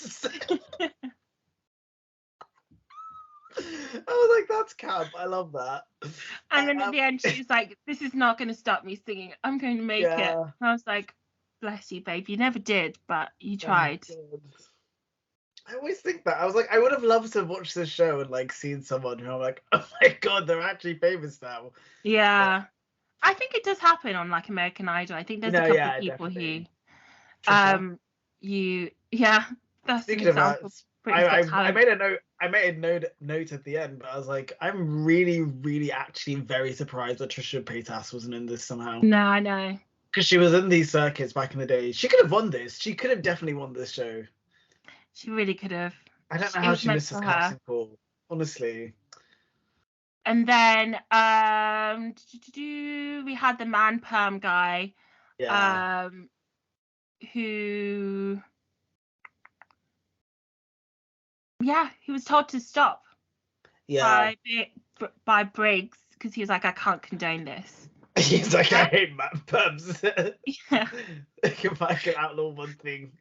[SPEAKER 2] I was like, that's camp. I love that.
[SPEAKER 3] And then at the end, she was like, this is not going to stop me singing. I'm going to make it. And I was like, bless you, babe. You never did, but you tried.
[SPEAKER 2] I always think that. I was like, I would have loved to watch this show and like seen someone who I'm like, oh my god, they're actually famous now.
[SPEAKER 3] Yeah. I think it does happen on like American Idol. I think there's a couple of people
[SPEAKER 2] definitely.
[SPEAKER 3] who that's
[SPEAKER 2] Speaking of I made a note at the end, but I was like, I'm really, really actually very surprised that Trisha Paytas wasn't in this somehow.
[SPEAKER 3] No, I know.
[SPEAKER 2] Because she was in these circuits back in the day. She could have won this. She could have definitely won this show.
[SPEAKER 3] She really could have.
[SPEAKER 2] I don't know how she missed this casting call, honestly.
[SPEAKER 3] And then we had the man perm guy.
[SPEAKER 2] Yeah.
[SPEAKER 3] Who he was told to stop.
[SPEAKER 2] Yeah.
[SPEAKER 3] By Briggs, because he was like, I can't condone this.
[SPEAKER 2] He's like, I hate man perms.
[SPEAKER 3] Yeah.
[SPEAKER 2] If I could outlaw one thing.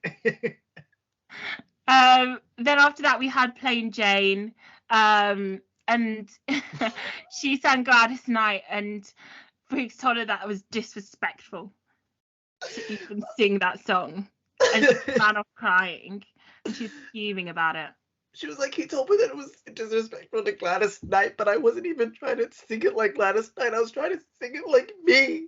[SPEAKER 3] Then after that we had Plain Jane, and she sang Gladys Knight, and Briggs told her that it was disrespectful to even sing that song, and she ran off crying, and she's fuming about it.
[SPEAKER 2] She was like, he told me that it was disrespectful to Gladys Knight, but I wasn't even trying to sing it like Gladys Knight. I was trying to sing it like me.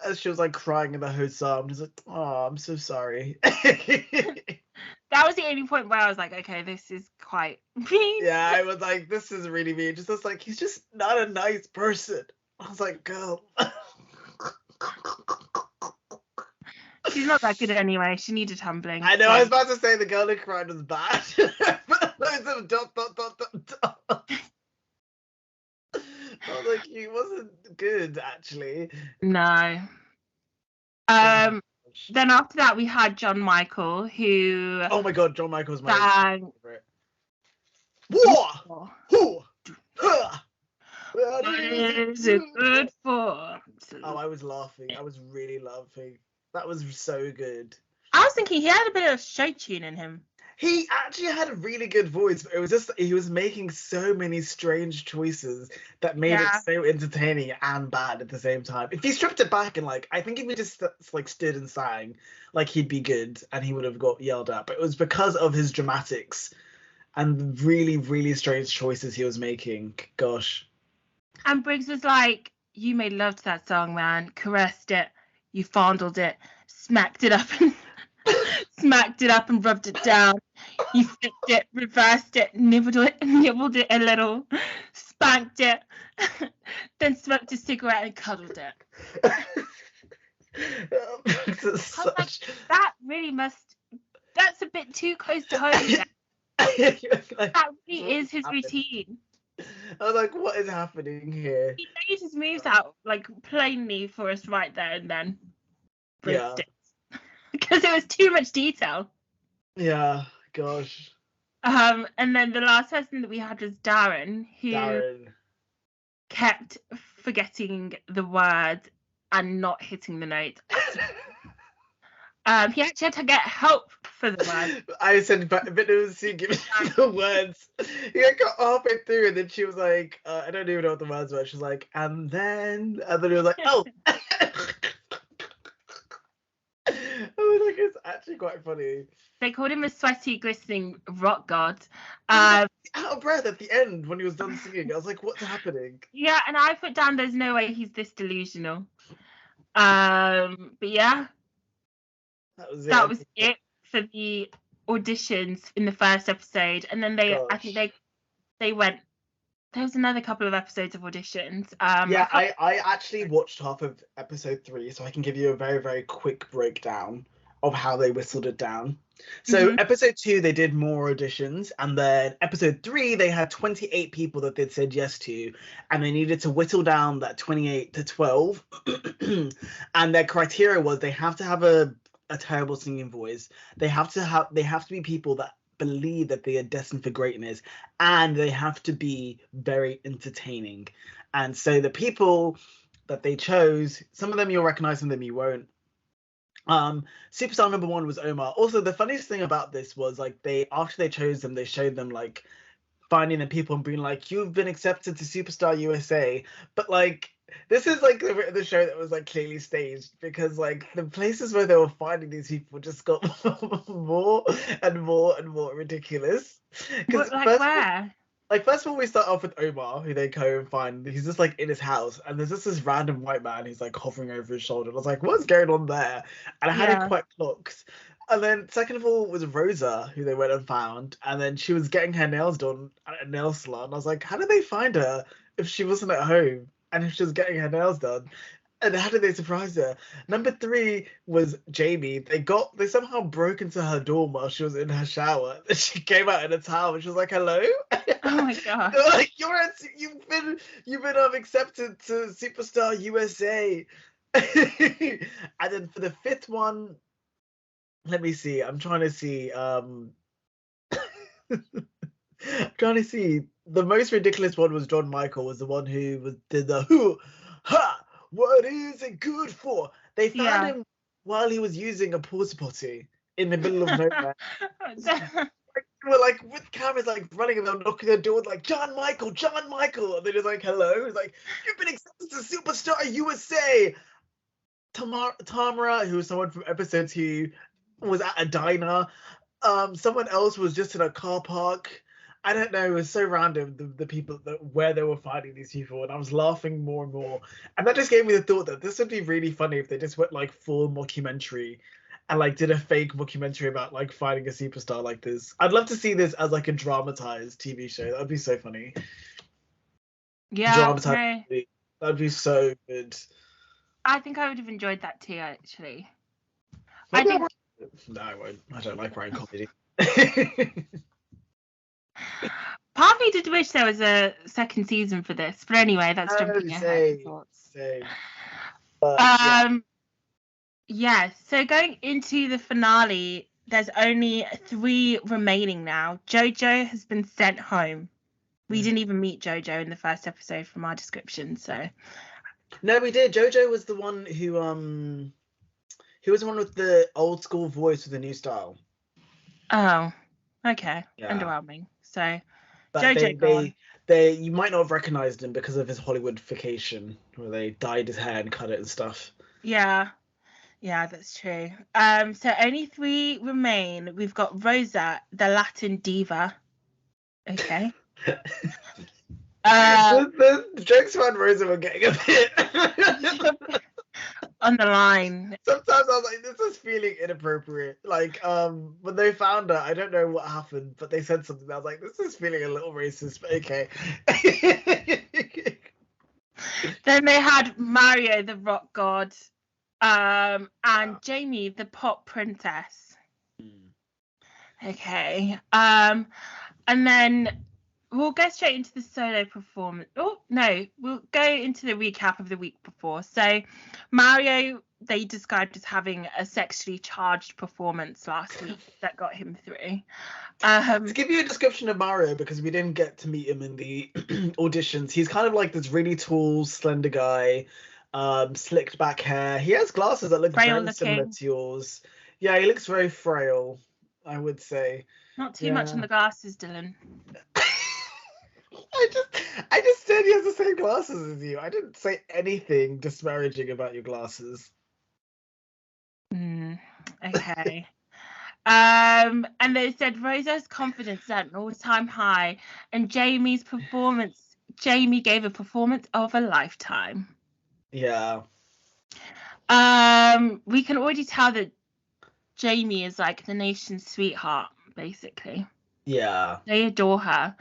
[SPEAKER 2] As she was like crying in the hotel, I'm just like, oh, I'm so sorry.
[SPEAKER 3] That was the only point where I was like, okay, this is quite mean.
[SPEAKER 2] Yeah, I was like, this is really mean. Just was like, he's just not a nice person. I was like, girl.
[SPEAKER 3] She's not that good anyway. She needed humbling.
[SPEAKER 2] I know, I was about to say the girl who cried was bad. Loads of dot. I was like, he wasn't good, actually.
[SPEAKER 3] No. Then after that, we had John Michael, who...
[SPEAKER 2] Oh my god, John Michael's my favorite.
[SPEAKER 3] What
[SPEAKER 2] is
[SPEAKER 3] it good for?
[SPEAKER 2] Oh, I was laughing. I was really laughing. That was so good.
[SPEAKER 3] I was thinking he had a bit of show tune in him.
[SPEAKER 2] He actually had a really good voice, but it was just he was making so many strange choices that made it so entertaining and bad at the same time. If he stripped it back and like, I think if he just like stood and sang, like he'd be good and he would have got yelled at. But it was because of his dramatics and really, really strange choices he was making. Gosh.
[SPEAKER 3] And Briggs was like, "You made love to that song, man. Caressed it, you fondled it, smacked it up and." Smacked it up and rubbed it down. You flipped it, reversed it, nibbled it a little, spanked it, then smoked a cigarette and cuddled it. That really that's a bit too close to home. That really is his routine.
[SPEAKER 2] I was like, what is happening here?
[SPEAKER 3] He laid his moves out like plainly for us right there and then. Yeah. Because it was too much detail.
[SPEAKER 2] Yeah, gosh.
[SPEAKER 3] And then the last person that we had was Darren, who kept forgetting the word and not hitting the note. He actually had to get help for the word.
[SPEAKER 2] I said, but it was he giving the words. He got halfway through, and then she was like, I don't even know what the words were. She was like, and then he was like, oh. I was like, it's actually quite funny.
[SPEAKER 3] They called him a sweaty, glistening rock god.
[SPEAKER 2] Out of breath at the end when he was done singing. I was like, what's happening?
[SPEAKER 3] Yeah, and I put down, there's no way he's this delusional. But yeah, that was it for the auditions in the first episode. And then I think they went. There was another couple of episodes of auditions.
[SPEAKER 2] I actually watched half of episode 3, so I can give you a very, very quick breakdown of how they whistled it down. So episode 2, they did more auditions, and then episode 3, they had 28 people that they'd said yes to, and they needed to whittle down that 28 to 12. And their criteria was they have to have a terrible singing voice. They have to be people that believe that they are destined for greatness, and they have to be very entertaining. And so the people that they chose, some of them you'll recognize, some of them you won't. Superstar number 1 was Omar. Also, the funniest thing about this was like after they chose them, they showed them like finding the people and being like, you've been accepted to Superstar USA. But like, this is like the show that was like clearly staged, because like the places where they were finding these people just got more and more and more ridiculous.
[SPEAKER 3] Like where?
[SPEAKER 2] Like, first of all, we start off with Omar, who they go and find. He's just like in his house, and there's just this random white man who's like hovering over his shoulder. I was like, what's going on there? And I had it quite clocked. And then second of all was Rosa, who they went and found, and then she was getting her nails done at a nail salon. I was like, how did they find her if she wasn't at home and if she was getting her nails done? And how did they surprise her? Number 3 was Jamie. They somehow broke into her dorm while she was in her shower. And she came out in a towel and she was like, hello?
[SPEAKER 3] Oh my god.
[SPEAKER 2] They're like, you've been accepted to Superstar USA. And then for the 5th one, let me see. I'm trying to see. The most ridiculous one was John Michael, was the one who did the who, ha, what is it good for? They found him while he was using a porta potty in the middle of nowhere. were like with cameras like running and they're knocking the door like John Michael, and they're just like hello. It's like you've been accepted to Superstar USA. Tamara, who was someone from episode 2, was at a diner. Someone else was just in a car park. I don't know. It was so random the people where they were finding these people, and I was laughing more and more. And that just gave me the thought that this would be really funny if they just went like full mockumentary and like did a fake mockumentary about like finding a superstar like this. I'd love to see this as like a dramatized TV show. That'd be so funny.
[SPEAKER 3] Yeah,
[SPEAKER 2] Dramatized. Okay. That'd be so good.
[SPEAKER 3] I think I would have enjoyed that too, actually.
[SPEAKER 2] Maybe No, I won't. I don't like writing comedy.
[SPEAKER 3] Part of me did wish there was a second season for this, but anyway, that's jumping ahead.
[SPEAKER 2] Same.
[SPEAKER 3] Yeah, so going into the finale, there's only 3 remaining now. Jojo has been sent home. We didn't even meet Jojo in the first episode from our description, so.
[SPEAKER 2] No, we did. Jojo was the one who was the one with the old school voice with the new style.
[SPEAKER 3] Oh, okay.
[SPEAKER 2] Yeah.
[SPEAKER 3] Underwhelming. So,
[SPEAKER 2] but
[SPEAKER 3] Jojo,
[SPEAKER 2] you might not have recognized him because of his Hollywoodification, where they dyed his hair and cut it and stuff.
[SPEAKER 3] Yeah, that's true. So only 3 remain. We've got Rosa, the Latin diva. Okay.
[SPEAKER 2] The jokes around Rosa were getting a bit
[SPEAKER 3] on the line.
[SPEAKER 2] Sometimes I was like, this is feeling inappropriate. Like, when they found her, I don't know what happened, but they said something. I was like, this is feeling a little racist, but okay.
[SPEAKER 3] Then they had Mario, the rock god, and Jamie, the pop princess. Okay. And then we'll go straight into the solo performance. Oh, no, we'll go into the recap of the week before. So, Mario, they described as having a sexually charged performance last week that got him through.
[SPEAKER 2] To give you a description of Mario, because we didn't get to meet him in the auditions, he's kind of like this really tall, slender guy, slicked back hair. He has glasses that look very similar to yours. Yeah, he looks very frail, I would say.
[SPEAKER 3] Not too much on the glasses, Dylan.
[SPEAKER 2] I just said he has the same glasses as you. I didn't say anything disparaging about your glasses.
[SPEAKER 3] Okay. And they said Rosa's confidence is at an all-time high, and Jamie gave a performance of a lifetime.
[SPEAKER 2] Yeah.
[SPEAKER 3] We can already tell that Jamie is like the nation's sweetheart, basically.
[SPEAKER 2] Yeah.
[SPEAKER 3] They adore her.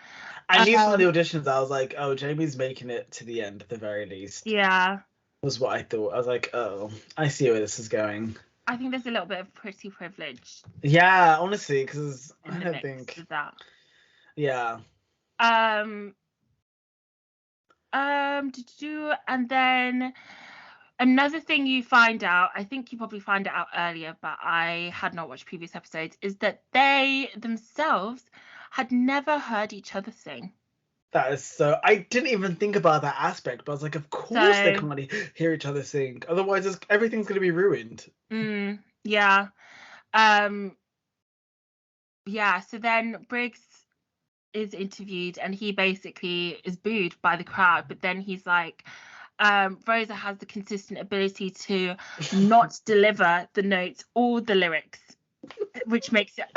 [SPEAKER 2] I knew from the auditions, I was like, oh, Jamie's making it to the end at the very least.
[SPEAKER 3] Yeah.
[SPEAKER 2] Was what I thought. I was like, oh, I see where this is going.
[SPEAKER 3] I think there's a little bit of pretty privilege.
[SPEAKER 2] Yeah, honestly, because I don't think
[SPEAKER 3] that.
[SPEAKER 2] Yeah.
[SPEAKER 3] And then another thing you find out, I think you probably find it out earlier, but I had not watched previous episodes, is that they themselves had never heard each other sing.
[SPEAKER 2] That is so. I didn't even think about that aspect, but I was like, of course they can't hear each other sing. Otherwise, everything's going to be ruined.
[SPEAKER 3] Yeah. Yeah, so then Briggs is interviewed and he basically is booed by the crowd, but then he's like, Rosa has the consistent ability to not deliver the notes or the lyrics, which makes it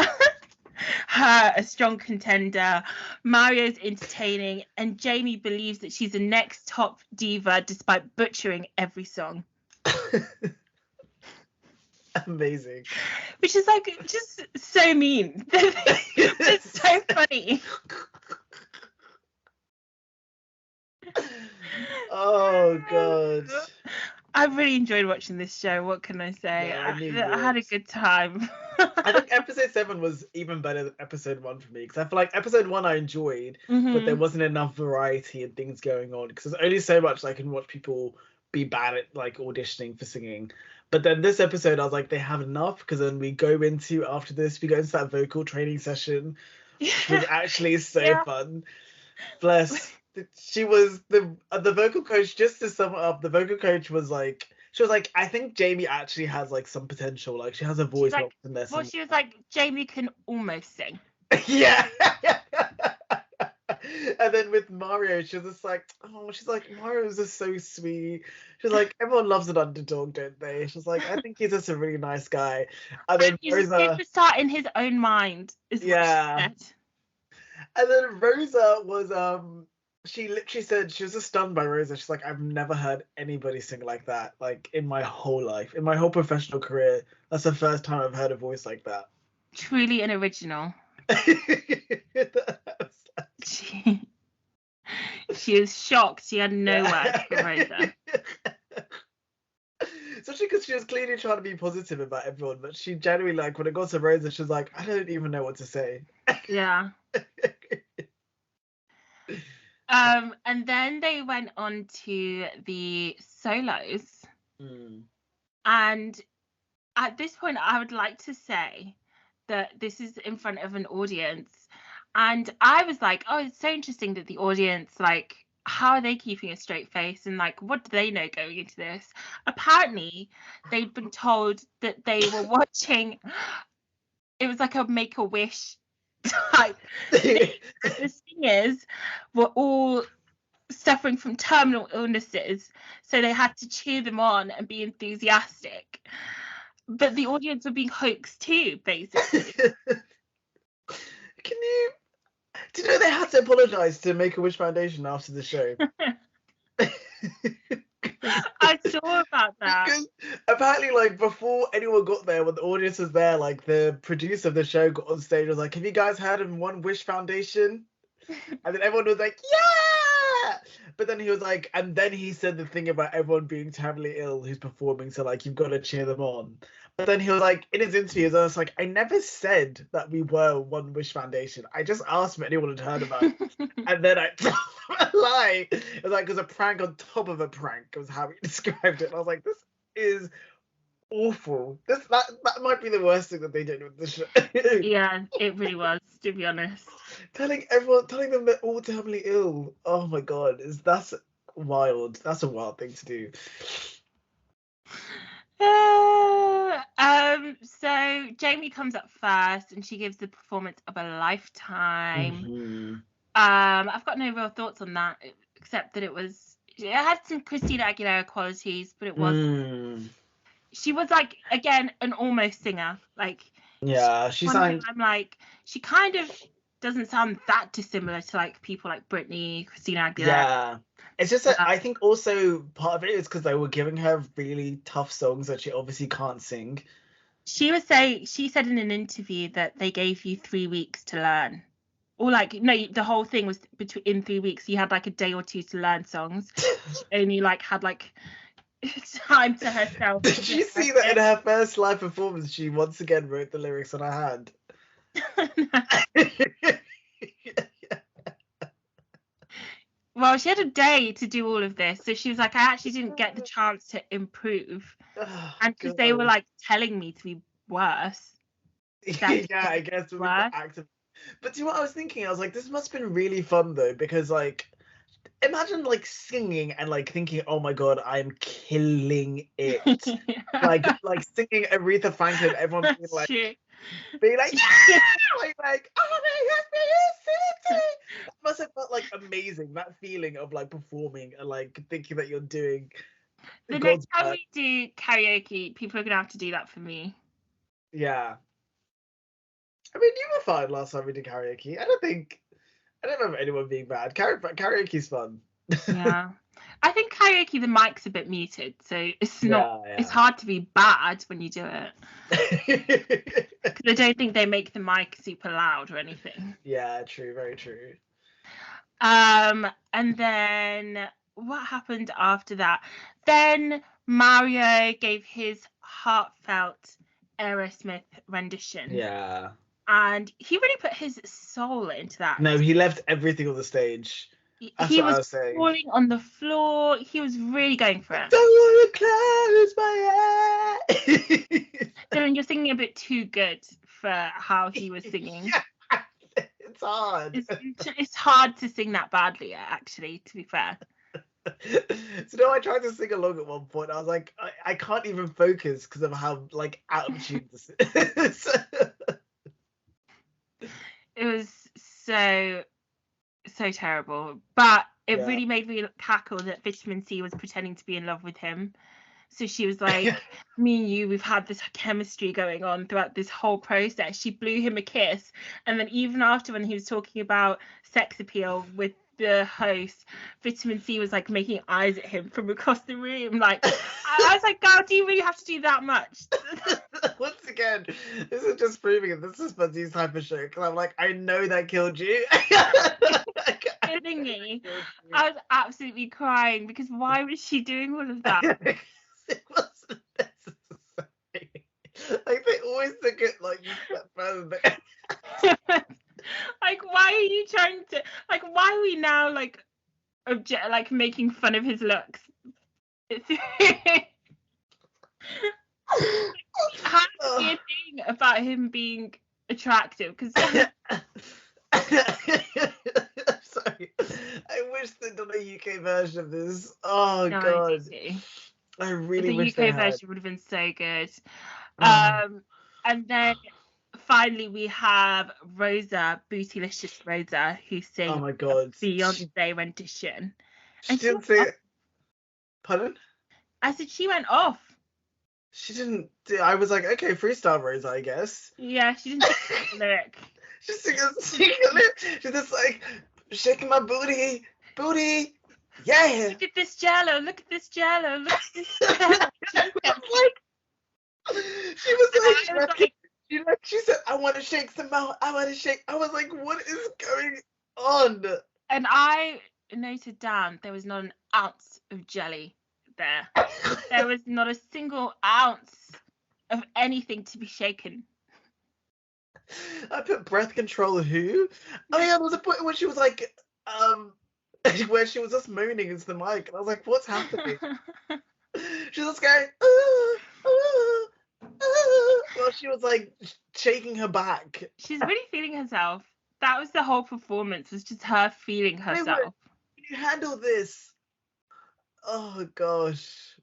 [SPEAKER 3] her a strong contender. Mario's entertaining, and Jamie believes that she's the next top diva despite butchering every song.
[SPEAKER 2] Amazing.
[SPEAKER 3] Which is like just so mean. It's so funny.
[SPEAKER 2] Oh god.
[SPEAKER 3] I really enjoyed watching this show. What can I say?
[SPEAKER 2] Yeah,
[SPEAKER 3] I had a good time.
[SPEAKER 2] I think episode 7 was even better than episode 1 for me, because I feel like episode 1 I enjoyed, but there wasn't enough variety and things going on, because there's only so much I can watch people be bad at like auditioning for singing. But then this episode I was like, they have enough, because then we go into that vocal training session, which was actually so fun. Bless. She was the vocal coach. Just to sum it up, the vocal coach was like, she was like, I think Jamie actually has like some potential. Like she has a voice.
[SPEAKER 3] She was like, Jamie can almost sing.
[SPEAKER 2] Yeah. And then with Mario, she was just like, oh, she's like, Mario's just so sweet. She's like, everyone loves an underdog, don't they? She's like, I think he's just a really nice guy. And then
[SPEAKER 3] He's a superstar in his own mind, is what she said.
[SPEAKER 2] And then Rosa was she literally said, she was just stunned by Rosa. She's like, I've never heard anybody sing like that, like in my whole life, in my whole professional career. That's the first time I've heard a voice like that.
[SPEAKER 3] Truly an original. She was shocked. She had no words for Rosa.
[SPEAKER 2] Especially because she was clearly trying to be positive about everyone, but she genuinely, like, when it got to Rosa, she was like, I don't even know what to say.
[SPEAKER 3] Yeah. And then they went on to the solos. And at this point, I would like to say that this is in front of an audience. And I was like, oh, it's so interesting that the audience, like, how are they keeping a straight face? And, like, what do they know going into this? Apparently, they'd been told that they were watching, it was like a Make-A-Wish type. The singers were all suffering from terminal illnesses, so they had to cheer them on and be enthusiastic. But the audience were being hoaxed too, basically.
[SPEAKER 2] Did you know they had to apologise to Make-A-Wish Foundation after the show?
[SPEAKER 3] I saw about that.
[SPEAKER 2] Because apparently, like, before anyone got there, when the audience was there, like, the producer of the show got on stage and was like, have you guys heard of One Wish Foundation? And then everyone was like, yeah! But then he was like, and then he said the thing about everyone being terminally ill who's performing, so, like, you've got to cheer them on. But then he was like, in his interviews, I was like, I never said that we were One Wish Foundation. I just asked if anyone had heard about it. And then I lie. It was like, it was a prank on top of a prank, was how he described it. And I was like, this is awful. That might be the worst thing that they did with the show.
[SPEAKER 3] Yeah, it really was, to be honest.
[SPEAKER 2] telling them they're all terminally ill. Oh my god, that's wild. That's a wild thing to do.
[SPEAKER 3] So Jamie comes up first and she gives the performance of a lifetime. I've got no real thoughts on that, except that it had some Christina Aguilera qualities, but it wasn't. She was, like, again, an almost singer. Like,
[SPEAKER 2] yeah, she sang.
[SPEAKER 3] I'm like, she kind of doesn't sound that dissimilar to, like, people like Britney, Christina Aguilera.
[SPEAKER 2] Yeah. It's just that I think also part of it is because they were giving her really tough songs that she obviously can't sing.
[SPEAKER 3] She said in an interview that they gave you 3 weeks to learn. Or, like, no, the whole thing was in 3 weeks. You had, like, a day or two to learn songs. She only, like, had, like, time to herself.
[SPEAKER 2] Did you see that in her first live performance, she once again wrote the lyrics on her hand?
[SPEAKER 3] Well, she had a day to do all of this, so she was like, I actually didn't get the chance to improve. And because they were, like, telling me to be worse.
[SPEAKER 2] Yeah, I guess. But do you know what I was thinking? I was like, this must have been really fun, though, because, like, imagine, like, singing and, like, thinking, oh my god, I'm killing it. like singing Aretha Franklin, everyone being like, yeah! like, oh my city! That must have felt, like, amazing, that feeling of, like, performing and, like, thinking that you're doing
[SPEAKER 3] the next time we do karaoke, people are gonna have to do that for me.
[SPEAKER 2] Yeah. I mean, you were fine last time we did karaoke. I don't remember anyone being bad. Karaoke's fun.
[SPEAKER 3] Yeah. I think karaoke, the mic's a bit muted, so it's not. Yeah. It's hard to be bad when you do it. Because I don't think they make the mic super loud or anything.
[SPEAKER 2] Yeah, true, very true.
[SPEAKER 3] And then what happened after that? Then Mario gave his heartfelt Aerosmith rendition.
[SPEAKER 2] Yeah.
[SPEAKER 3] And he really put his soul into that.
[SPEAKER 2] No, he left everything on the stage. That's
[SPEAKER 3] he
[SPEAKER 2] what
[SPEAKER 3] was
[SPEAKER 2] saying.
[SPEAKER 3] falling on the floor. He was really going for it.
[SPEAKER 2] Don't want to close my eyes.
[SPEAKER 3] Dylan, you're singing a bit too good for how he was singing.
[SPEAKER 2] Yeah, it's hard.
[SPEAKER 3] It's hard to sing that badly, actually, to be fair.
[SPEAKER 2] So no, I tried to sing along at one point. I was like, I can't even focus because of how, like, out of tune this is.
[SPEAKER 3] It was so terrible. But it
[SPEAKER 2] Yeah.
[SPEAKER 3] really made me cackle that Vitamin C was pretending to be in love with him. So she was like, me and you, we've had this chemistry going on throughout this whole process. She blew him a kiss. And then even after, when he was talking about sex appeal with the host, Vitamin C was like making eyes at him from across the room. Like, I was like, girl, do you really have to do that much?
[SPEAKER 2] Once again, this is just proving it. This is Fuzzy's type of show. Because I'm like, I know that killed you.
[SPEAKER 3] Kidding me. I was absolutely crying because why was she doing all of that?
[SPEAKER 2] It wasn't necessary. Like, they always took it like you step further.
[SPEAKER 3] Like, why are you trying to, like, why are we now like making fun of his looks? It has to be a thing about him being attractive, because
[SPEAKER 2] sorry, I wish they'd done a UK version of this. Oh
[SPEAKER 3] no,
[SPEAKER 2] god, I really wish
[SPEAKER 3] the
[SPEAKER 2] they
[SPEAKER 3] UK
[SPEAKER 2] had.
[SPEAKER 3] version would have been so good.
[SPEAKER 2] Oh.
[SPEAKER 3] And then finally we have Rosa, Bootylicious Rosa, who sings
[SPEAKER 2] Oh my god,
[SPEAKER 3] Beyonce rendition.
[SPEAKER 2] She didn't say it. Pardon?
[SPEAKER 3] I said she went off.
[SPEAKER 2] She didn't. I was like, okay, freestyle Rosa, I guess.
[SPEAKER 3] Yeah, she didn't sing the lyric.
[SPEAKER 2] She's singing a lyric. She's just like shaking my booty, yeah.
[SPEAKER 3] Look at this jello. Look at this jello. Look at this jello.
[SPEAKER 2] She was like, she said, I want to shake some out. I want to shake. I was like, what is going on?
[SPEAKER 3] And I noted down there was not an ounce of jelly there. There was not a single ounce of anything to be shaken.
[SPEAKER 2] I put breath control who? Oh yeah, there was a point where she was like, where she was just moaning into the mic, and I was like, what's happening? She was just going, well, she was like shaking her back.
[SPEAKER 3] She's really feeling herself. That was the whole performance, was just her feeling herself.
[SPEAKER 2] Can you handle this? Oh gosh.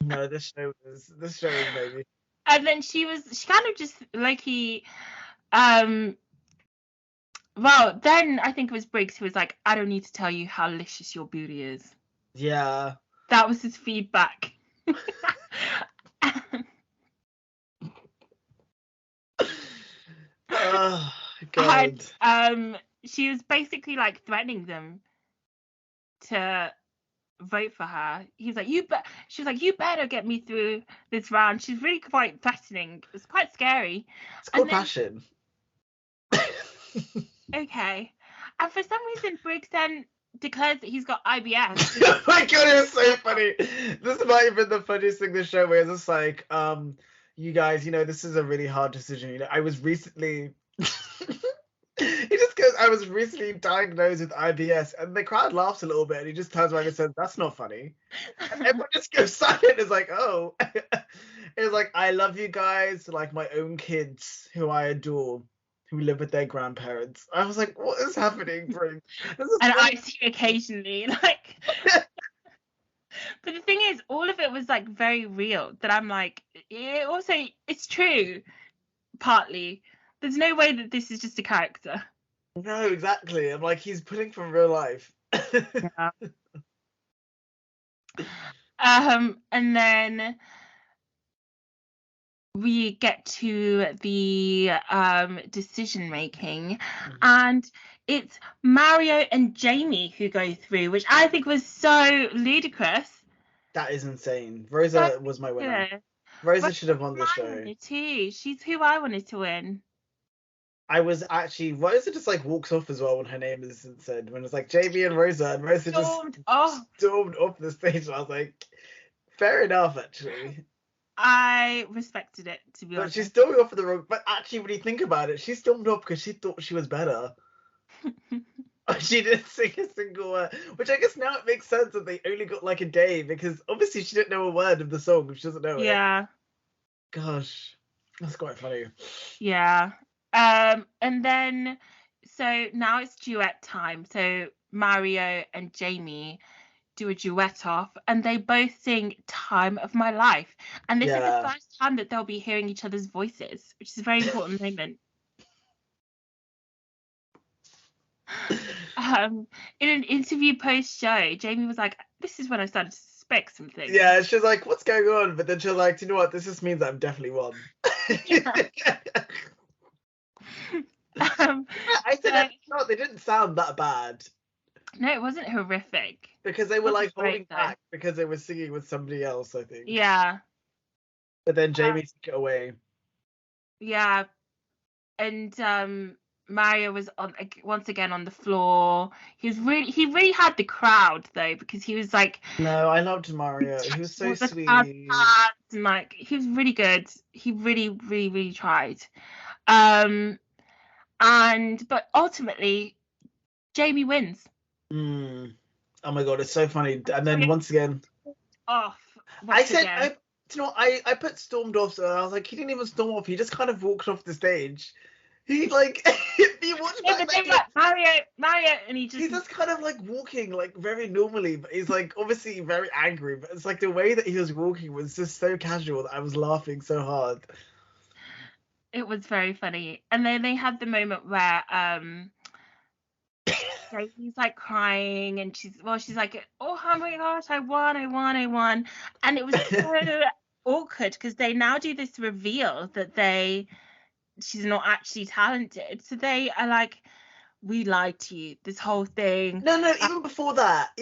[SPEAKER 2] No, this show was maybe.
[SPEAKER 3] And then she kind of just like well, then I think it was Briggs who was like, I don't need to tell you how delicious your beauty is.
[SPEAKER 2] Yeah.
[SPEAKER 3] That was his feedback.
[SPEAKER 2] Oh god.
[SPEAKER 3] And she was basically like threatening them to vote for her. He was like, she was like, you better get me through this round. She's really quite threatening. It's quite scary.
[SPEAKER 2] It's called passion.
[SPEAKER 3] Okay. And for some reason Briggs then declares that he's got IBS.
[SPEAKER 2] Oh my god, it was so funny. This might have been the funniest thing this show, where it's just like, you guys, this is a really hard decision. I was recently he just goes, I was recently diagnosed with IBS, and the crowd laughs a little bit, and he just turns around and says, that's not funny. And everyone just goes silent. It's like, oh. It's like, I love you guys like my own kids who I adore, who live with their grandparents. I was like, what is happening, Briggs?
[SPEAKER 3] And I see occasionally, like. But the thing is, all of it was like very real, that I'm like, it's true, partly. There's no way that this is just a character.
[SPEAKER 2] No, exactly. I'm like, he's putting from real life.
[SPEAKER 3] Yeah. And then we get to the decision making, and it's Mario and Jamie who go through, which I think was so ludicrous.
[SPEAKER 2] That is insane. Rosa was my winner. Rosa should have won the show.
[SPEAKER 3] Too. She's who I wanted to win.
[SPEAKER 2] I was actually, Rosa just like walks off as well when her name isn't said. When it's like Jamie and Rosa just stormed off the stage. And I was like, fair enough, actually.
[SPEAKER 3] I respected it, to be honest.
[SPEAKER 2] But she stormed off for the wrong. But actually, when you think about it, she stormed off because she thought she was better. She didn't sing a single word, which I guess now it makes sense that they only got like a day, because obviously she didn't know a word of the song if she doesn't know it.
[SPEAKER 3] Yeah.
[SPEAKER 2] Gosh, that's quite funny.
[SPEAKER 3] Yeah. And then, so now it's duet time. So Mario and Jamie do a duet off, and they both sing Time of My Life. And this is the first time that they'll be hearing each other's voices, which is a very important moment. In an interview post-show, Jamie was like, "This is when I started to suspect something."
[SPEAKER 2] Yeah, she's like, "What's going on?" But then she's like, "Do you know what? This just means that I'm definitely won." I said, no, they didn't sound that bad.
[SPEAKER 3] No, it wasn't horrific.
[SPEAKER 2] Because they were like holding
[SPEAKER 3] great,
[SPEAKER 2] back because they were singing with somebody else, I think.
[SPEAKER 3] Yeah.
[SPEAKER 2] But then Jamie took it away.
[SPEAKER 3] Yeah. And Mario was once again on the floor. He really had the crowd though, because he was like,
[SPEAKER 2] no, I loved Mario. He was so sweet.
[SPEAKER 3] And like he was really good. He really tried. But ultimately Jamie wins.
[SPEAKER 2] Oh my god, it's so funny. And then once again
[SPEAKER 3] off.
[SPEAKER 2] I said, you know, I put stormed off, so I was like, he didn't even storm off, he just kind of walked off the stage. He like he watched back,
[SPEAKER 3] Mario, and he's
[SPEAKER 2] just kind of like walking like very normally, but he's like obviously very angry, but it's like the way that he was walking was just so casual that I was laughing so hard.
[SPEAKER 3] It was very funny. And then they had the moment where Jamie's like crying, and she's like, "Oh my gosh, I won," and it was so awkward because they now do this reveal that she's not actually talented, so they are like, "We lied to you, this whole thing."
[SPEAKER 2] No, even before that,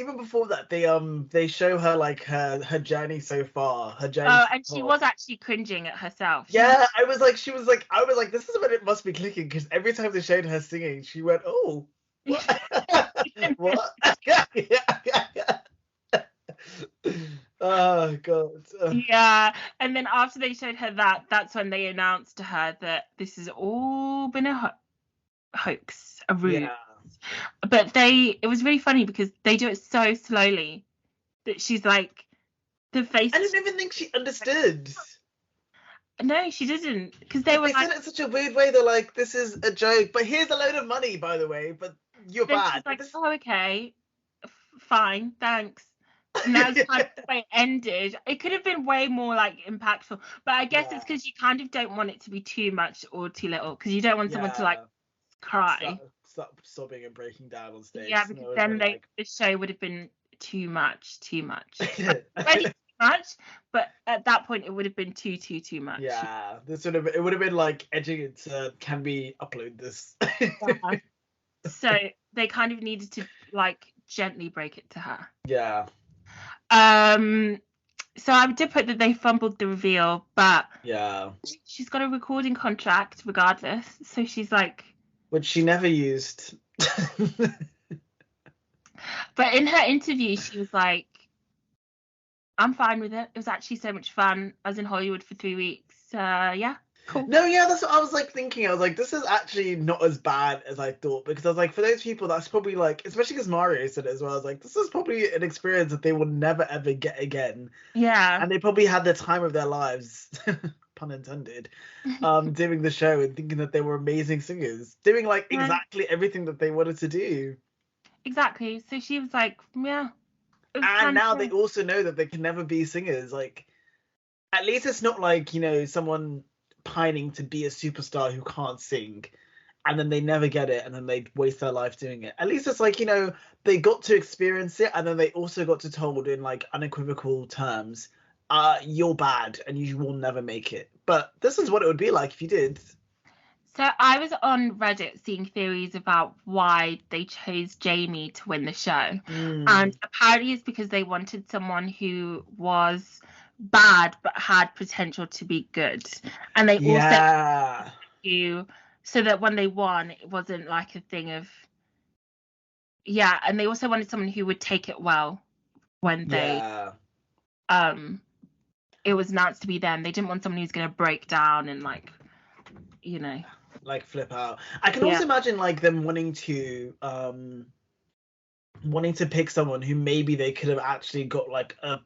[SPEAKER 2] they show her like her journey so far, her journey.
[SPEAKER 3] Oh, and she was actually cringing at herself.
[SPEAKER 2] Yeah, I was like, this is when it must be clicking, because every time they showed her singing, she went, "Oh, what?" What? Oh god.
[SPEAKER 3] Yeah, and then after they showed her that's when they announced to her that this has all been a hoax, a ruse. Yeah. But it was really funny because they do it so slowly that she's like, the face.
[SPEAKER 2] I didn't even think she understood.
[SPEAKER 3] No, she didn't, because they were
[SPEAKER 2] said it in such a weird way. They're like, "This is a joke, but here's a load of money, by the way, but you're bad."
[SPEAKER 3] She's like, "Oh, okay, fine, thanks." And that's kind of the way it ended. It could have been way more like impactful, but I guess it's because you kind of don't want it to be too much or too little, because you don't want someone to like cry,
[SPEAKER 2] stop sobbing and breaking down on stage.
[SPEAKER 3] Yeah, because then the show would have been too much. Already too much, but at that point it would have been too much.
[SPEAKER 2] Yeah, it would have been like edging it to, can we upload this?
[SPEAKER 3] Yeah. So they kind of needed to like gently break it to her.
[SPEAKER 2] Yeah.
[SPEAKER 3] So I did put that they fumbled the reveal, but
[SPEAKER 2] yeah,
[SPEAKER 3] she's got a recording contract regardless, so she's like,
[SPEAKER 2] which she never used.
[SPEAKER 3] But in her interview, she was like, "I'm fine with it. It was actually so much fun. I was in Hollywood for 3 weeks. Yeah, cool."
[SPEAKER 2] No, yeah, that's what I was like thinking. I was like, this is actually not as bad as I thought, because I was like, for those people, that's probably like, especially because Mario said it as well, I was like, this is probably an experience that they will never ever get again.
[SPEAKER 3] Yeah.
[SPEAKER 2] And they probably had the time of their lives, pun intended, doing the show and thinking that they were amazing singers, doing like exactly everything that they wanted to do.
[SPEAKER 3] Exactly. So she was like, yeah.
[SPEAKER 2] And now they also know that they can never be singers. Like, at least it's not like, you know, someone pining to be a superstar who can't sing, and then they never get it, and then they waste their life doing it. At least it's like, you know, they got to experience it, and then they also got to told in like unequivocal terms, you're bad and you will never make it. But this is what it would be like if you did.
[SPEAKER 3] So I was on Reddit seeing theories about why they chose Jamie to win the show. And apparently it's because they wanted someone who was bad but had potential to be good. And they also so that when they won, it wasn't like a thing of... Yeah, and they also wanted someone who would take it well when they... it was announced to be them. They didn't want someone who's going to break down and like, you know...
[SPEAKER 2] like flip out. I can also imagine like them wanting to pick someone who maybe they could have actually got like a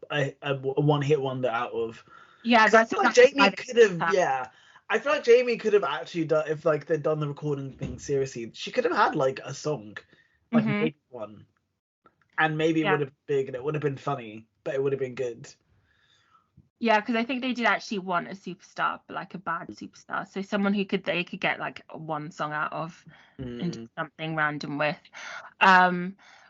[SPEAKER 2] one-hit wonder out of.
[SPEAKER 3] Yeah, that's
[SPEAKER 2] like Jamie could have. Yeah, I feel like Jamie could have actually done, if like they'd done the recording thing seriously, she could have had like a song, like maybe one, and maybe it would have been big and it would have been funny, but it would have been good.
[SPEAKER 3] Yeah, because I think they did actually want a superstar, but like a bad superstar. So someone who they could get like one song out of and do something random with.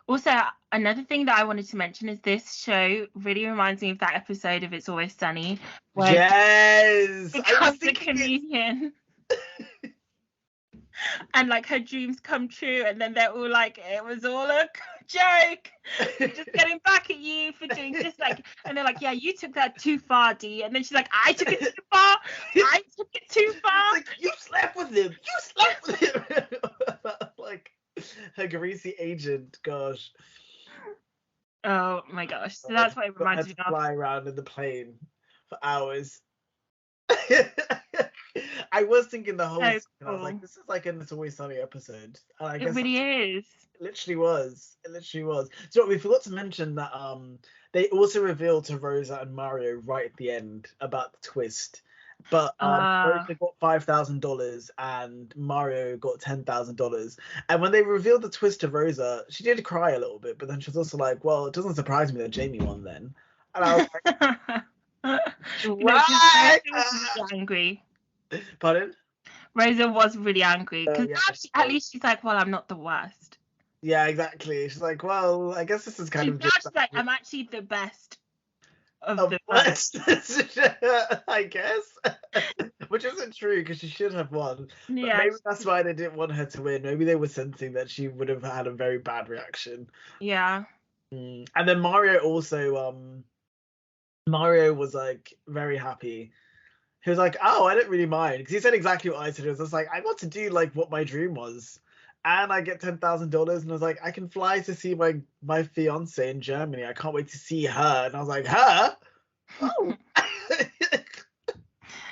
[SPEAKER 3] Also, another thing that I wanted to mention is this show really reminds me of that episode of It's Always Sunny where
[SPEAKER 2] Yes,
[SPEAKER 3] becomes a comedian. And like her dreams come true, and then they're all like, it was all a joke. Just getting back at you for doing this, like, and they're like, yeah, you took that too far, Dee. And then she's like, I took it too far. I took it too far.
[SPEAKER 2] It's like, you slept with him. You slept with him. Like her greasy agent. Gosh.
[SPEAKER 3] Oh my gosh. So that's what it reminds me of.
[SPEAKER 2] Fly around in the plane for hours. I was thinking the whole time, I was like, this is like an It's Always Sunny episode. And I guess
[SPEAKER 3] it really is.
[SPEAKER 2] It literally was. It literally was. So we forgot to mention that they also revealed to Rosa and Mario right at the end about the twist. But Rosa got $5,000 and Mario got $10,000. And when they revealed the twist to Rosa, she did cry a little bit, but then she was also like, well, it doesn't surprise me that Jamie won then. And I was like,
[SPEAKER 3] right. Really angry.
[SPEAKER 2] Pardon?
[SPEAKER 3] Rosa was really angry because at least she's like, well, I'm not the worst.
[SPEAKER 2] Yeah, exactly. She's like, well, I guess this is kind of just
[SPEAKER 3] like, I'm actually the best of the best.
[SPEAKER 2] I guess. Which isn't true because she should have won.
[SPEAKER 3] Yeah,
[SPEAKER 2] maybe that's why they didn't want her to win. Maybe they were sensing that she would have had a very bad reaction.
[SPEAKER 3] Yeah.
[SPEAKER 2] And then Mario also, Mario was like very happy. He was like, oh, I don't really mind. Because he said exactly what I said. He was just like, I got to do like what my dream was. And I get $10,000. And I was like, I can fly to see my fiance in Germany. I can't wait to see her. And I was like, her? Oh.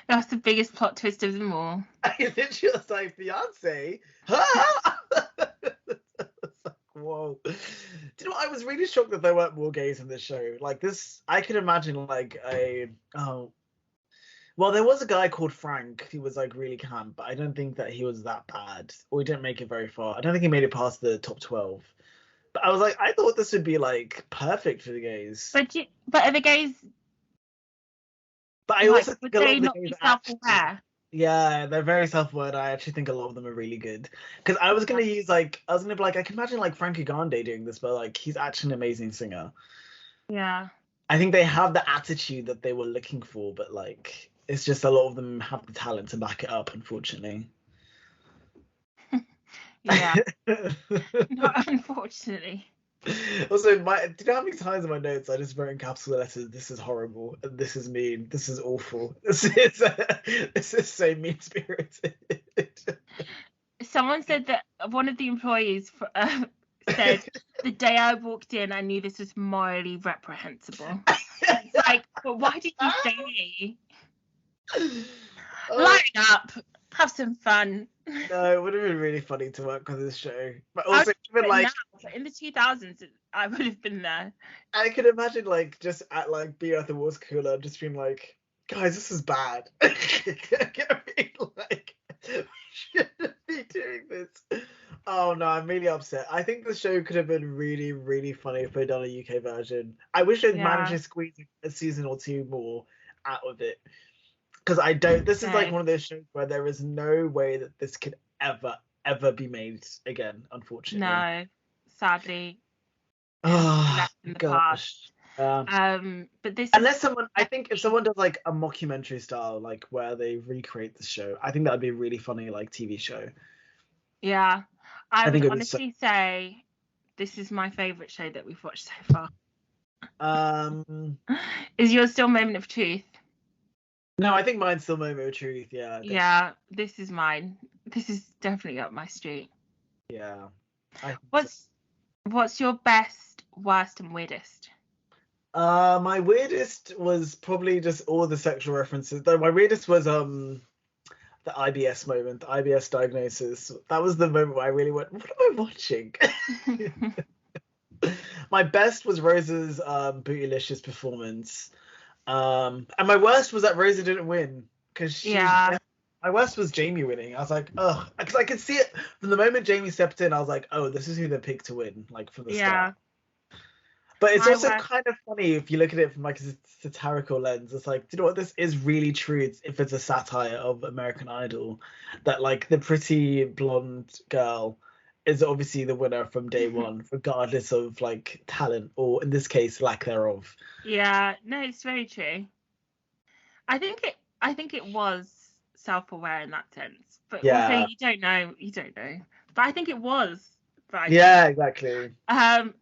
[SPEAKER 3] That's the biggest plot twist of them all.
[SPEAKER 2] I literally was like, fiance? Her? Whoa. Do you know what? I was really shocked that there weren't more gays in this show. Like this, I could imagine like well, there was a guy called Frank who was like really camp, but I don't think that he was that bad, or he didn't make it very far. I don't think he made it past the top 12. But I was like, I thought this would be like perfect for the gays.
[SPEAKER 3] But are the gays?
[SPEAKER 2] But I also
[SPEAKER 3] would
[SPEAKER 2] think a lot
[SPEAKER 3] they
[SPEAKER 2] of the
[SPEAKER 3] not
[SPEAKER 2] gays
[SPEAKER 3] be
[SPEAKER 2] are actually,
[SPEAKER 3] self-aware?
[SPEAKER 2] yeah, they're very self-aware. I actually think a lot of them are really good. Because I was gonna use like, I was gonna be like, I can imagine like Frankie Grande doing this, but like he's actually an amazing singer.
[SPEAKER 3] Yeah.
[SPEAKER 2] I think they have the attitude that they were looking for, but like. It's just a lot of them have the talent to back it up, unfortunately.
[SPEAKER 3] Yeah. Not unfortunately.
[SPEAKER 2] Also, do you know how many times in my notes I just wrote in capital letters, this is horrible, and this is mean, this is awful, this is so mean-spirited.
[SPEAKER 3] Someone said that one of the employees said, the day I walked in, I knew this was morally reprehensible. It's like, but why did you say? Line up, have some fun.
[SPEAKER 2] No, it would have been really funny to work on this show. But also, even like
[SPEAKER 3] in the 2000s, I would have been there.
[SPEAKER 2] I could imagine like just at like being at the water cooler, just being like, guys, this is bad. Like, we shouldn't be doing this. Oh no, I'm really upset. I think the show could have been really, really funny if they'd done a UK version. I wish they'd managed to squeeze a season or two more out of it. Because I don't. This is like one of those shows where there is no way that this could ever be made again. Unfortunately.
[SPEAKER 3] No, sadly.
[SPEAKER 2] Oh gosh.
[SPEAKER 3] But this
[SPEAKER 2] unless someone, I think if someone does like a mockumentary style, like where they recreate the show, I think that would be a really funny like TV show.
[SPEAKER 3] Yeah, I would honestly say this is my favorite show that we've watched so far. Is yours still Moment of Truth?
[SPEAKER 2] No, I think mine's still Moment of Truth. Yeah.
[SPEAKER 3] Yeah, this is mine. This is definitely up my street.
[SPEAKER 2] Yeah.
[SPEAKER 3] What's your best, worst, and weirdest?
[SPEAKER 2] My weirdest was probably just all the sexual references. Though my weirdest was the IBS moment, the IBS diagnosis. That was the moment where I really went, what am I watching? My best was Rosa's Bootylicious performance. And my worst was that Rosa didn't win. My worst was Jamie winning. I was like, ugh. Because I could see it from the moment Jamie stepped in, I was like, oh, this is who they picked to win, like from the start. But it's
[SPEAKER 3] My
[SPEAKER 2] also
[SPEAKER 3] worst-
[SPEAKER 2] kind of funny if you look at it from like a satirical lens. It's like, do you know what? This is really true. If it's a satire of American Idol, that like the pretty blonde girl is obviously the winner from day one, regardless of like talent or in this case lack thereof.
[SPEAKER 3] Yeah, no, it's very true. I think it was self-aware in that sense, but also
[SPEAKER 2] Yeah.
[SPEAKER 3] you don't know. But I think it was. But
[SPEAKER 2] Yeah, exactly.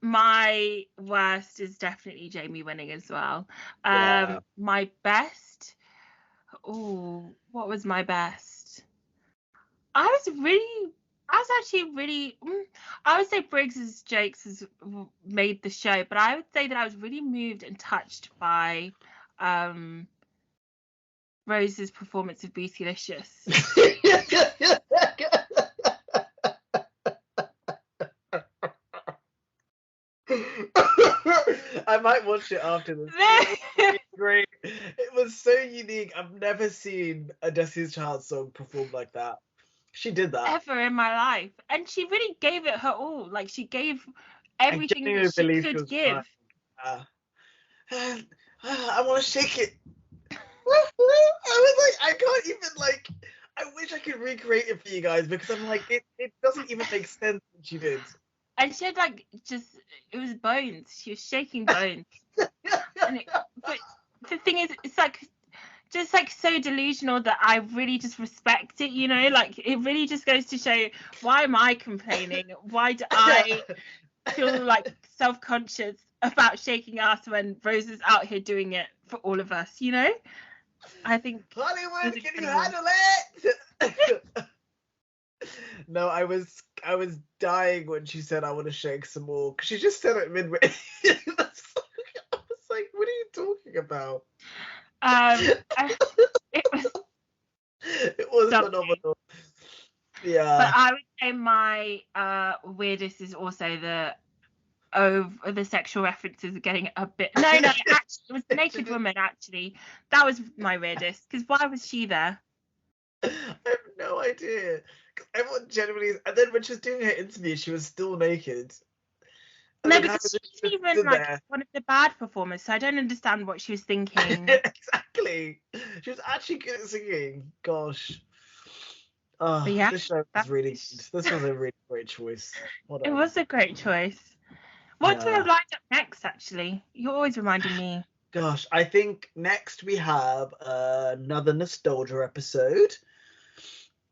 [SPEAKER 3] My worst is definitely Jamie winning as well.
[SPEAKER 2] Yeah.
[SPEAKER 3] My best. Oh, what was my best? I was actually really. I would say Briggs's jokes has made the show, but I would say that I was really moved and touched by Rose's performance of Bootylicious.
[SPEAKER 2] I might watch it after this. It was really great. It was so unique. I've never seen a Destiny's Child song performed like that. She did that.
[SPEAKER 3] Ever in my life. And she really gave it her all. Like, she gave everything
[SPEAKER 2] I
[SPEAKER 3] that she
[SPEAKER 2] believe
[SPEAKER 3] could
[SPEAKER 2] was
[SPEAKER 3] give.
[SPEAKER 2] I want to shake it. I was like, I can't even like. I wish I could recreate it for you guys because I'm like, it doesn't even make sense what she did.
[SPEAKER 3] And she had like it was bones. She was shaking bones. But the thing is, it's like just like so delusional that I really just respect it, you know? Like, it really just goes to show, why am I complaining? Why do I feel like self-conscious about shaking ass when Rose is out here doing it for all of us, you know? I think
[SPEAKER 2] Hollywood, can you handle it? No, I was dying when she said I want to shake some more because she just said it midway. I was like, what are you talking about? It was phenomenal. Yeah.
[SPEAKER 3] But I would say my weirdest is also the sexual references are getting a bit. No, actually, it was the naked woman. Actually, that was my weirdest because why was she there?
[SPEAKER 2] I have no idea. Everyone generally, and then when she was doing her interview, she was still naked.
[SPEAKER 3] No, because she was even like one of the bad performers, so I don't understand what she was thinking.
[SPEAKER 2] Exactly. She was actually good at singing. Gosh. Oh, yeah, this show was really good. This was a really great choice.
[SPEAKER 3] It was a great choice. What do we have lined up next, actually? You're always reminding me.
[SPEAKER 2] Gosh, I think next we have another nostalgia episode.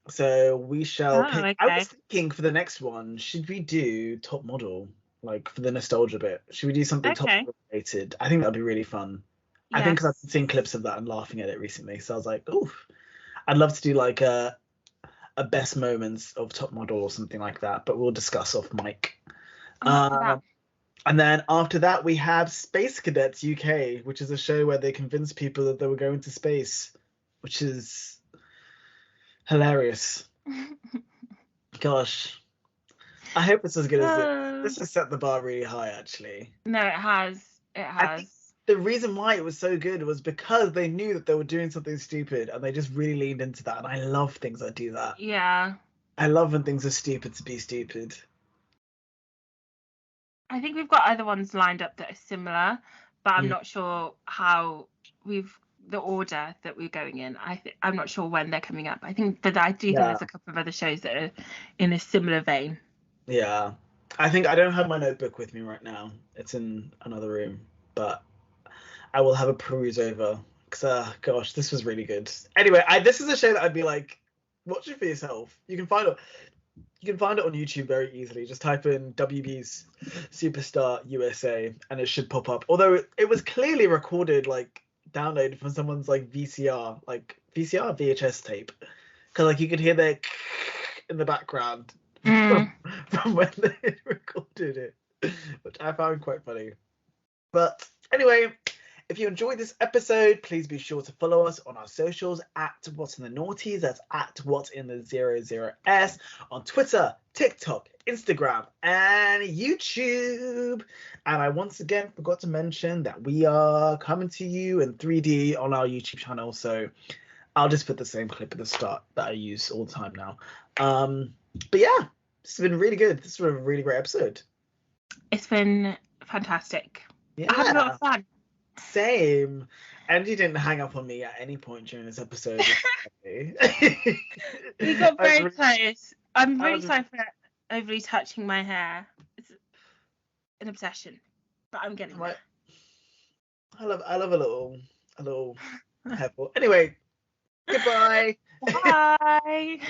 [SPEAKER 2] So we shall pick. Okay. I was thinking for the next one, should we do Top Model? Like for the nostalgia bit, should we do something Top Model related? I think that'd be really fun. Yes. I think because I've been seeing clips of that and laughing at it recently, so I was like, "Ooh, I'd love to do like a best moments of Top Model or something like that." But we'll discuss off mic. And then after that, we have Space Cadets UK, which is a show where they convince people that they were going to space, which is hilarious. Gosh. I hope it's as good as this. This has set the bar really high, actually.
[SPEAKER 3] No, it has. It has.
[SPEAKER 2] I think the reason why it was so good was because they knew that they were doing something stupid and they just really leaned into that. And I love things that do that.
[SPEAKER 3] Yeah.
[SPEAKER 2] I love when things are stupid to be stupid.
[SPEAKER 3] I think we've got other ones lined up that are similar, but I'm not sure how the order that we're going in. I'm not sure when they're coming up. I do think there's a couple of other shows that are in a similar vein.
[SPEAKER 2] Yeah. I think I don't have my notebook with me right now. It's in another room, but I will have a peruse over because gosh, this was really good. Anyway, this is a show that I'd be like, watch it for yourself. You can find it on YouTube very easily. Just type in WB's Superstar USA and it should pop up. Although it was clearly recorded, like downloaded from someone's like VCR VHS tape, because like you could hear the in the background from when they recorded it, which I found quite funny. But anyway, if you enjoyed this episode, please be sure to follow us on our socials at What's in the Naughties. That's at What's in the 00S on Twitter, TikTok, Instagram, and YouTube. And I once again forgot to mention that we are coming to you in 3D on our YouTube channel. So I'll just put the same clip at the start that I use all the time now. But yeah, this has been really good. This was a really great episode.
[SPEAKER 3] It's been fantastic.
[SPEAKER 2] Yeah.
[SPEAKER 3] I had a lot of fun.
[SPEAKER 2] Same. Angie didn't hang up on me at any point during this episode.
[SPEAKER 3] We got very close. I'm really
[SPEAKER 2] was-
[SPEAKER 3] sorry for overly touching my hair. It's an obsession, but I'm getting there.
[SPEAKER 2] I love a little hair pull. Anyway, goodbye.
[SPEAKER 3] Bye.